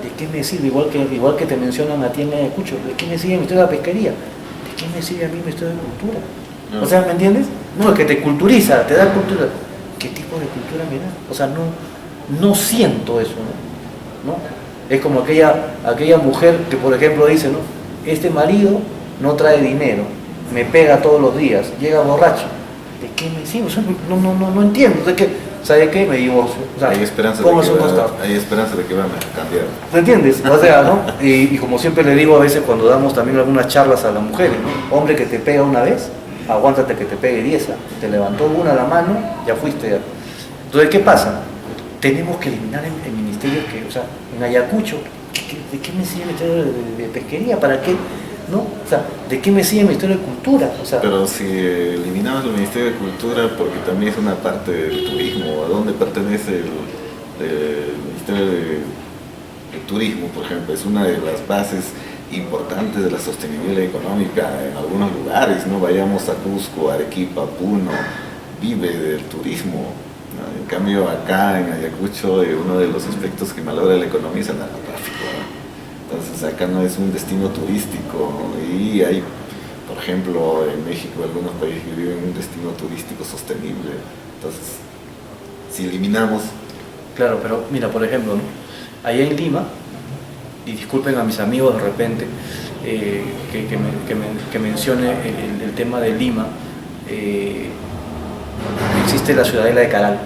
¿de qué me sirve? Igual que te mencionan a ti en Ayacucho, ¿de qué me sirve mi historia de la pesquería? ¿De qué me sirve a mí mi historia de cultura? O sea, ¿me entiendes? No, es que te culturiza, te da cultura. ¿Qué tipo de cultura me da? O sea, no siento eso, ¿no? Es como aquella mujer que, por ejemplo, dice, ¿no? Este marido no trae dinero, me pega todos los días, llega borracho. ¿De qué me sirve? O sea, no entiendo. ¿Sabe qué? Me divorcio. O sea, hay esperanza de que van a cambiar. ¿Me entiendes? O sea, ¿no? Y como siempre le digo a veces cuando damos también algunas charlas a las mujeres, ¿no? Hombre que te pega una vez, aguántate que te pegue 10. Te levantó una la mano, ya fuiste. Entonces, ¿qué pasa? Tenemos que eliminar el ministerio que, o sea, en Ayacucho, ¿de qué me sirve el ministerio de pesquería? ¿Para qué? ¿No? O sea, ¿de qué me sirve el Ministerio de Cultura? O sea, pero si eliminamos el Ministerio de Cultura, porque también es una parte del turismo, ¿a dónde pertenece el Ministerio de Turismo, por ejemplo? Es una de las bases importantes de la sostenibilidad económica en algunos lugares, ¿no? Vayamos a Cusco, Arequipa, Puno, vive del turismo, ¿no? En cambio acá en Ayacucho uno de los aspectos que malogra la economía es el narcotráfico, ¿no? Entonces acá no es un destino turístico y hay, por ejemplo, en México algunos países que viven un destino turístico sostenible. Entonces, si eliminamos... Claro, pero mira, por ejemplo, ¿no? Allá en Lima, y disculpen a mis amigos de repente que mencione el tema de Lima, existe la ciudadela de Caral.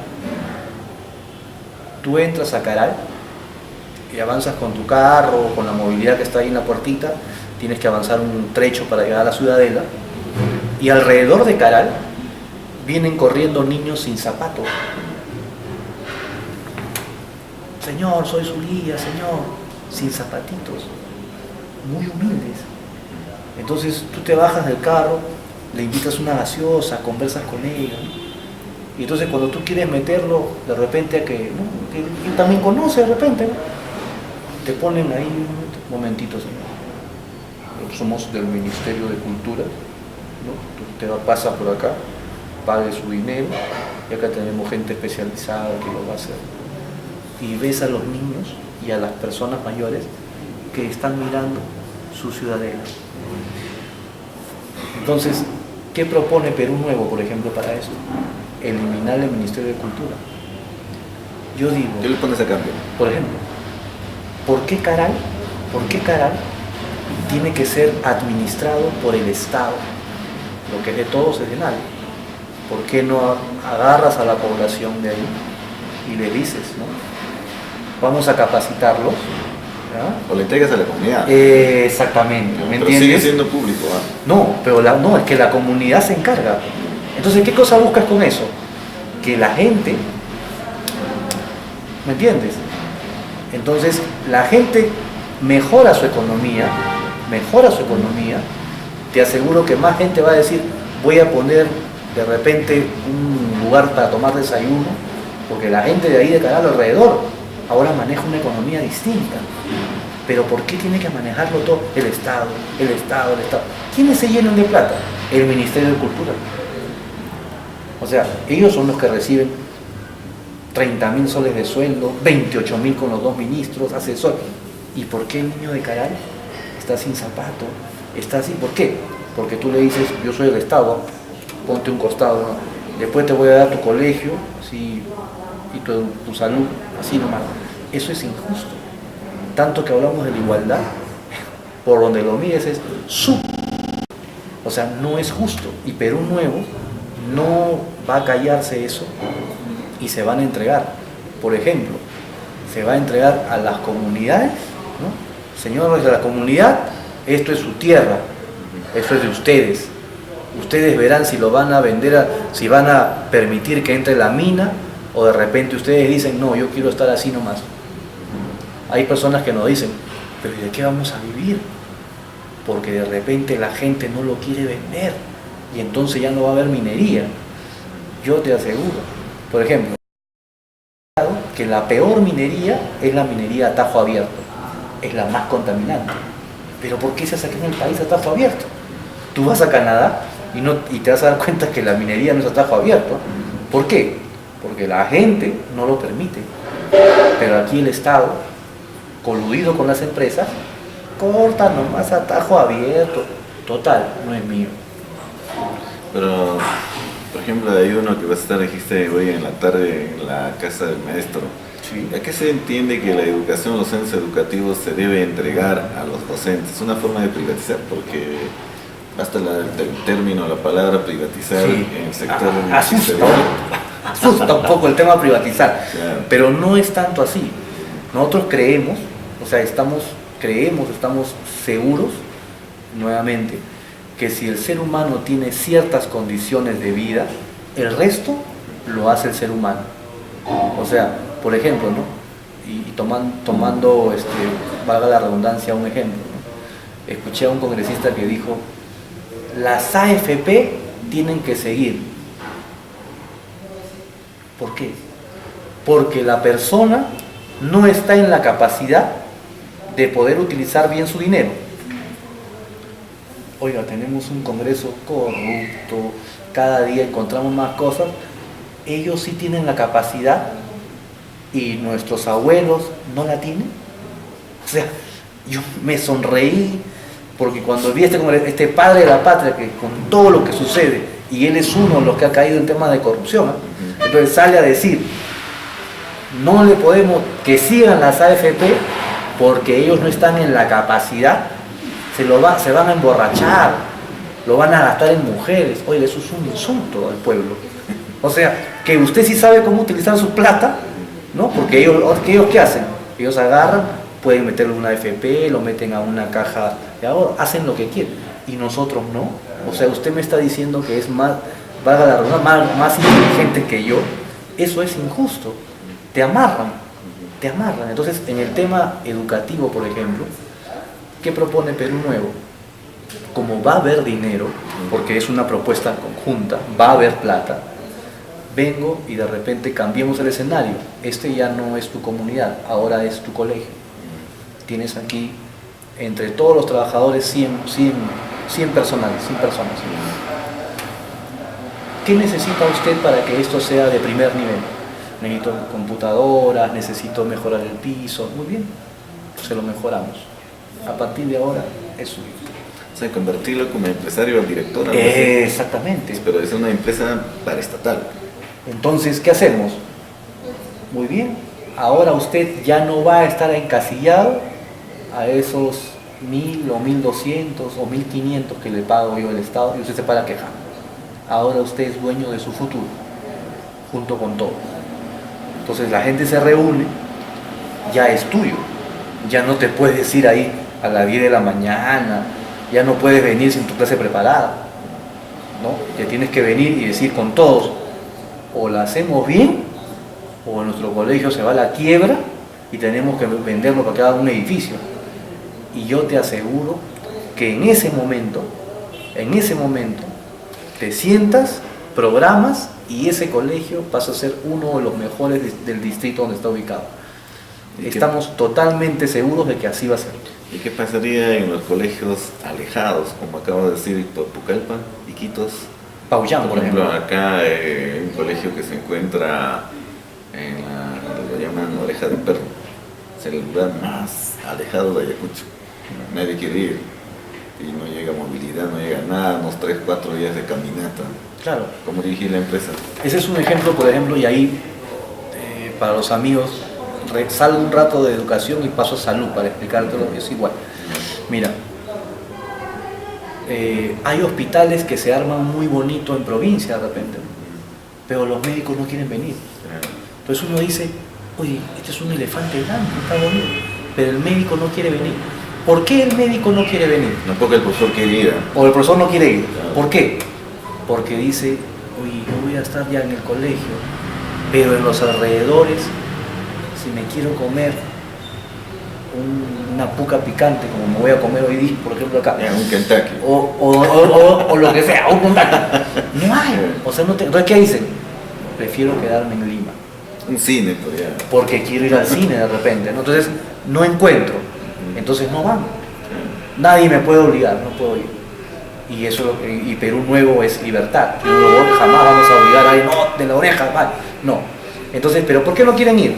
Tú entras a Caral y avanzas con tu carro, con la movilidad que está ahí en la puertita, tienes que avanzar un trecho para llegar a la ciudadela, y alrededor de Caral vienen corriendo niños sin zapatos. Señor, soy su guía, señor, sin zapatitos, muy humildes. Entonces tú te bajas del carro, le invitas una gaseosa, conversas con ellos, y entonces cuando tú quieres meterlo de repente a que, ¿no? que también conoce de repente, ¿no? Te ponen ahí un momentito, señor. Somos del Ministerio de Cultura, ¿no? Usted pasa por acá, pague su dinero, y acá tenemos gente especializada que lo va a hacer. Y ves a los niños y a las personas mayores que están mirando su ciudadela. Entonces, ¿qué propone Perú Nuevo, por ejemplo, para eso? Eliminar el Ministerio de Cultura. Yo digo... ¿Qué le pones a cambio? Por ejemplo, ¿por qué Caral tiene que ser administrado por el Estado? Lo que es de todos es de nadie. ¿Por qué no agarras a la población de ahí y le dices, ¿no? Vamos a capacitarlos, ¿ya? O le entregas a la comunidad. Exactamente, ¿me entiendes? Sigue siendo público, ¿ah? No, pero es que la comunidad se encarga. Entonces, ¿qué cosa buscas con eso? Que la gente, ¿me entiendes? Entonces, la gente mejora su economía, mejora su economía, te aseguro que más gente va a decir, voy a poner de repente un lugar para tomar desayuno, porque la gente de ahí de Caral alrededor ahora maneja una economía distinta. Pero ¿por qué tiene que manejarlo todo? El Estado, el Estado, el Estado. ¿Quiénes se llenan de plata? El Ministerio de Cultura. O sea, ellos son los que reciben 30.000 soles de sueldo, 28.000 con los 2 ministros, asesores. ¿Y por qué el niño de Caral está sin zapato? Está así, ¿por qué? Porque tú le dices, yo soy el Estado, ponte un costado, ¿no? Después te voy a dar tu colegio, así, y tu salud, así nomás. Eso es injusto. Tanto que hablamos de la igualdad, por donde lo mires es o sea, no es justo. Y Perú Nuevo no va a callarse eso y se van a entregar. Por ejemplo, se va a entregar a las comunidades, ¿no? Señores de la comunidad, esto es su tierra, esto es de ustedes. Ustedes verán si lo van a vender, si van a permitir que entre la mina, o de repente ustedes dicen, no, yo quiero estar así nomás. Hay personas que nos dicen, pero ¿y de qué vamos a vivir? Porque de repente la gente no lo quiere vender y entonces ya no va a haber minería. Yo te aseguro, por ejemplo, que la peor minería es la minería a tajo abierto, es la más contaminante. Pero ¿por qué se hace aquí en el país a tajo abierto? Tú vas a Canadá y te vas a dar cuenta que la minería no es a tajo abierto. ¿Por qué? Porque la gente no lo permite. Pero aquí el Estado, coludido con las empresas, corta nomás a tajo abierto. Total, no es mío. Pero, por ejemplo, hay uno que va a estar, dijiste hoy en la tarde en la casa del maestro. Sí. ¿A qué se entiende que la educación, los centros educativos se debe entregar a los docentes? Es una forma de privatizar, porque basta el término, la palabra privatizar Sí. en el sector Asusta un poco el tema privatizar, Claro. pero no es tanto así. Nosotros creemos, o sea, estamos seguros, nuevamente, que si el ser humano tiene ciertas condiciones de vida, el resto lo hace el ser humano. O sea, por ejemplo, ¿no? Y tomando, valga la redundancia, un ejemplo, ¿no? Escuché a un congresista que dijo, las AFP tienen que seguir. ¿Por qué? Porque la persona no está en la capacidad de poder utilizar bien su dinero. Oiga, tenemos un Congreso corrupto, cada día encontramos más cosas. Ellos sí tienen la capacidad y nuestros abuelos no la tienen. O sea, yo me sonreí porque cuando vi este padre de la patria, que con todo lo que sucede, y él es uno de los que ha caído en temas de corrupción, ¿eh? Entonces sale a decir, no le podemos, que sigan las AFP porque ellos no están en la capacidad, se van a emborrachar, lo van a gastar en mujeres. Oye, eso es un insulto al pueblo. O sea, que usted sí sabe cómo utilizar su plata, ¿no? Porque ellos ¿qué hacen? Ellos agarran, pueden meterlo en una AFP, lo meten a una caja de ahorro, hacen lo que quieren. Y nosotros no. O sea, usted me está diciendo que es más, valga la redundancia, más inteligente que yo. Eso es injusto. Te amarran. Entonces, en el tema educativo, por ejemplo, ¿qué propone Perú Nuevo? Como va a haber dinero, porque es una propuesta conjunta, va a haber plata, vengo y de repente cambiemos el escenario. Ya no es tu comunidad, ahora es tu colegio. Tienes aquí, entre todos los trabajadores, 100 personas. ¿Qué necesita usted para que esto sea de primer nivel? Necesito computadoras, necesito mejorar el piso. Muy bien, se lo mejoramos. A partir de ahora, eso. O sea, convertirlo como empresario al director. Exactamente. Pero es una empresa paraestatal. Entonces, ¿qué hacemos? Muy bien, ahora usted ya no va a estar encasillado a esos 1.000 o 1.200 o 1.500 que le pago yo al Estado y usted se para quejando. Ahora usted es dueño de su futuro, junto con todos. Entonces la gente se reúne, ya es tuyo, ya no te puedes ir ahí a las 10 de la mañana, ya no puedes venir sin tu clase preparada, ¿no? Ya tienes que venir y decir con todos, o la hacemos bien, o nuestro colegio se va a la quiebra y tenemos que venderlo para que haga un edificio. Y yo te aseguro que en ese momento, te sientas, programas y ese colegio pasa a ser uno de los mejores del distrito donde está ubicado. Estamos totalmente seguros de que así va a ser. ¿Y qué pasaría en los colegios alejados, como acabo de decir, Pucallpa, Iquitos? Paullán, por ejemplo. Acá hay un colegio que se encuentra lo llaman Oreja de Perro. Es el lugar más alejado de Ayacucho. Nadie quiere ir y no llega movilidad, no llega nada, unos 3-4 días de caminata. Claro. ¿Cómo dirigir la empresa? Ese es un ejemplo, por ejemplo, y ahí para los amigos salgo un rato de educación y paso a salud para explicarte lo que es igual. Mira, hay hospitales que se arman muy bonito en provincia de repente, pero los médicos no quieren venir. Entonces uno dice, oye, este es un elefante blanco, está bonito, pero el médico no quiere venir. ¿Por qué el médico no quiere venir? No porque el profesor quiere ir. O el profesor no quiere ir. Claro. ¿Por qué? Porque dice, oye, yo voy a estar ya en el colegio, pero en los alrededores, si me quiero comer una puca picante, como me voy a comer hoy día, por ejemplo acá, Un Kentucky. o lo que sea, un Kentucky, no hay. O sea, entonces, ¿qué dicen? Prefiero quedarme en Lima. Un cine, por allá. Porque quiero ir al cine de repente, ¿no? Entonces no encuentro, entonces no vamos. Nadie me puede obligar, no puedo ir. Y eso, y Perú Nuevo es libertad. Jamás vamos a obligar a alguien, no, de la oreja, vale. No. Entonces, ¿pero por qué no quieren ir?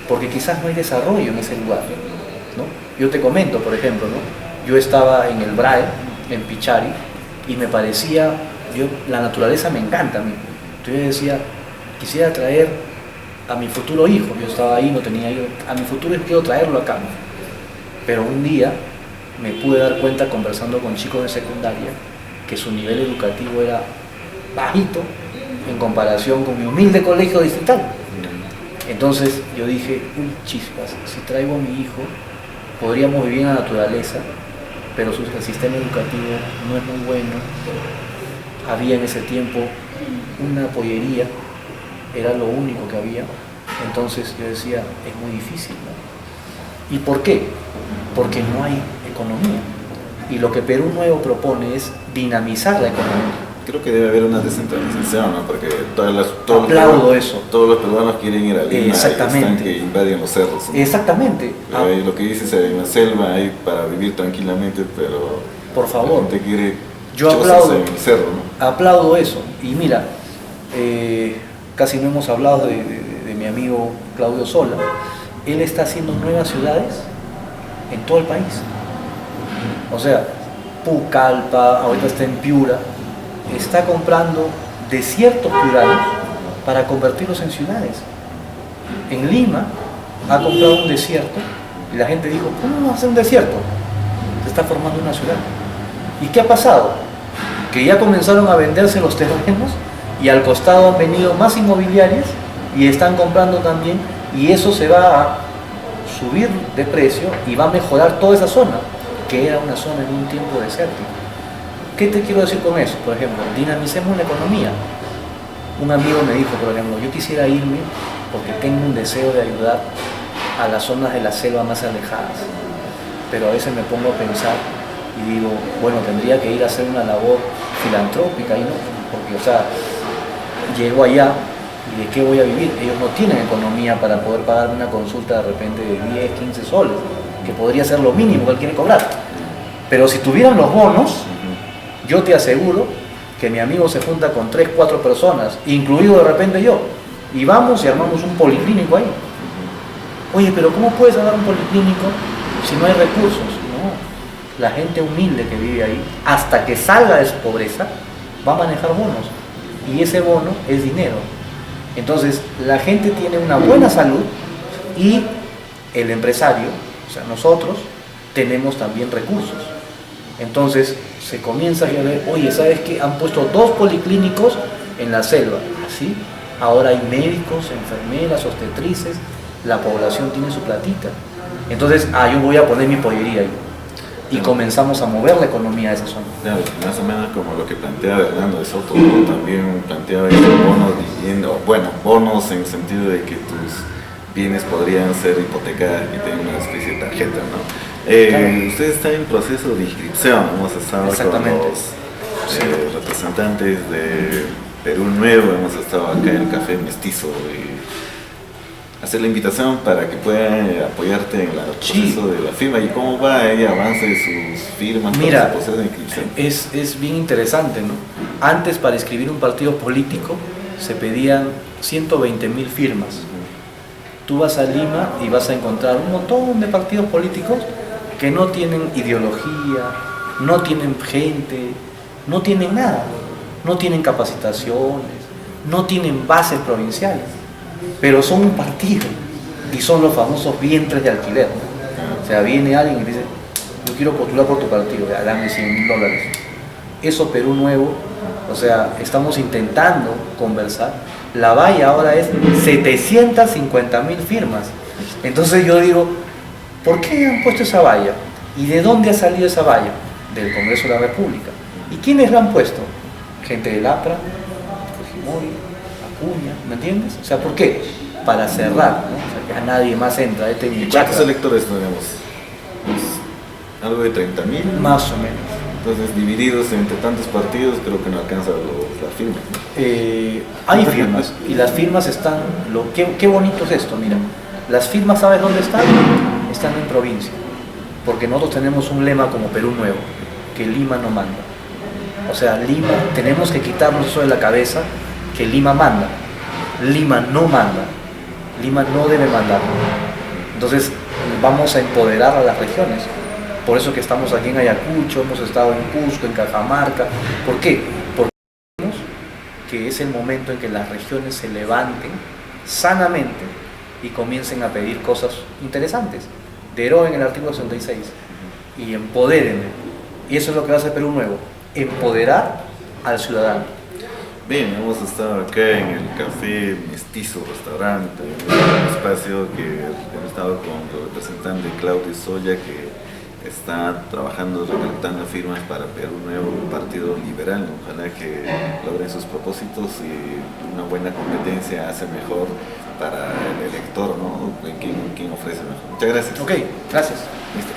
Porque quizás no hay desarrollo en ese lugar, ¿no? Yo te comento, por ejemplo, ¿no? Yo estaba en el BRAE, en Pichari, y me parecía, la naturaleza me encanta a mí. Entonces yo decía, quisiera traer a mi futuro hijo, yo estaba ahí, no tenía yo, a mi futuro hijo quiero traerlo acá. Pero un día me pude dar cuenta conversando con chicos de secundaria que su nivel educativo era bajito en comparación con mi humilde colegio distrital. Entonces yo dije, uy, chispas, si traigo a mi hijo, podríamos vivir en la naturaleza, pero el sistema educativo no es muy bueno. Había en ese tiempo una pollería, era lo único que había. Entonces yo decía, es muy difícil, ¿no? ¿Y por qué? Porque no hay economía. Y lo que Perú Nuevo propone es dinamizar la economía. Creo que debe haber una descentralización, ¿no? Porque Aplaudo eso. Todos los peruanos quieren ir a Lima. Exactamente. Y están que invaden los cerros, ¿no? Exactamente. Lo que dices en la selva hay para vivir tranquilamente, pero por favor, la gente quiere yo aplaudo, en el cerro, ¿no? Aplaudo eso. Y mira, casi no hemos hablado de mi amigo Claudio Sola. Él está haciendo nuevas ciudades en todo el país. O sea, Pucallpa, ahorita está en Piura, está comprando desiertos piuranos para convertirlos en ciudades. En Lima ha comprado un desierto y la gente dijo, ¿cómo vamos a hacer un desierto? Se está formando una ciudad. ¿Y qué ha pasado? Que ya comenzaron a venderse los terrenos y al costado han venido más inmobiliarias y están comprando también, y eso se va a subir de precio y va a mejorar toda esa zona, que era una zona en un tiempo desértico. ¿Qué te quiero decir con eso? Por ejemplo, dinamicemos la economía. Un amigo me dijo, por ejemplo, yo quisiera irme porque tengo un deseo de ayudar a las zonas de la selva más alejadas, pero a veces me pongo a pensar y digo, bueno, tendría que ir a hacer una labor filantrópica y no, porque, o sea, llego allá y ¿de qué voy a vivir? Ellos no tienen economía para poder pagarme una consulta de repente de 10, 15 soles, que podría ser lo mínimo que él quiere cobrar. Pero si tuvieran los bonos, yo te aseguro que mi amigo se junta con 3, 4 personas, incluido de repente yo, y vamos y armamos un policlínico ahí. Oye, pero ¿cómo puedes armar un policlínico si no hay recursos? No, la gente humilde que vive ahí, hasta que salga de su pobreza, va a manejar bonos, y ese bono es dinero. Entonces, la gente tiene una buena salud y el empresario, o sea, nosotros, tenemos también recursos. Entonces, se comienza a ver, oye, ¿sabes qué? Han puesto 2 policlínicos en la selva, ¿sí? Ahora hay médicos, enfermeras, obstetrices, la población tiene su platita. Entonces, yo voy a poner mi pollería ahí. Y comenzamos a mover la economía de esa zona. Claro, más o menos como lo que plantea Hernando de Soto, ¿no? También planteaba estos bonos viviendo, bueno, bonos en el sentido de que tus bienes podrían ser hipotecados y tener una especie de tarjeta, ¿no? Usted está en proceso de inscripción, hemos estado con Exactamente. los representantes de Perú Nuevo, hemos estado acá en el Café Mestizo y hacer la invitación para que puedan apoyarte en el proceso de la firma y cómo va ella avance sus firmas. Mira, para su proceso de inscripción. es bien interesante, ¿no? Antes, para inscribir un partido político se pedían 120.000 firmas. Tú vas a Lima y vas a encontrar un montón de partidos políticos que no tienen ideología, no tienen gente, no tienen nada, no tienen capacitaciones, no tienen bases provinciales, pero son un partido y son los famosos vientres de alquiler, ¿no? O sea, viene alguien y dice, yo quiero postular por tu partido, ya, dame $100.000. Eso Perú Nuevo, o sea, estamos intentando conversar. La valla ahora es 750.000 firmas. Entonces yo digo, ¿por qué han puesto esa valla? ¿Y de dónde ha salido esa valla? Del Congreso de la República. ¿Y quiénes la han puesto? Gente del APRA, Fujimori, Acuña, ¿me entiendes? O sea, ¿por qué? Para cerrar, ¿no? O sea, que a nadie más entra. ¿Cuántos electores tenemos? Algo de 30.000. Más o menos. Entonces, divididos entre tantos partidos, creo que no alcanza la firma. Hay firmas y las firmas están, qué bonito es esto, mira, las firmas, ¿sabes dónde están? Están en provincia, porque nosotros tenemos un lema como Perú Nuevo, que Lima no manda. O sea, Lima, tenemos que quitarnos eso de la cabeza, que Lima manda. Lima no manda, Lima no debe mandar. Entonces vamos a empoderar a las regiones. Por eso que estamos aquí en Ayacucho, hemos estado en Cusco, en Cajamarca. ¿Por qué? Porque vemos que es el momento en que las regiones se levanten sanamente y comiencen a pedir cosas interesantes. Deroguen el artículo 66 y empoderen. Y eso es lo que va a hacer Perú Nuevo, empoderar al ciudadano. Bien, hemos estado acá en el Café Mestizo Restaurante, un espacio que hemos estado con el representante Claudio Soya, que está trabajando, recolectando firmas para Perú Nuevo, un partido liberal. Ojalá que logren sus propósitos y una buena competencia hace mejor para el elector, ¿no? ¿Quién ofrece mejor? Muchas gracias. Ok, gracias. Listo.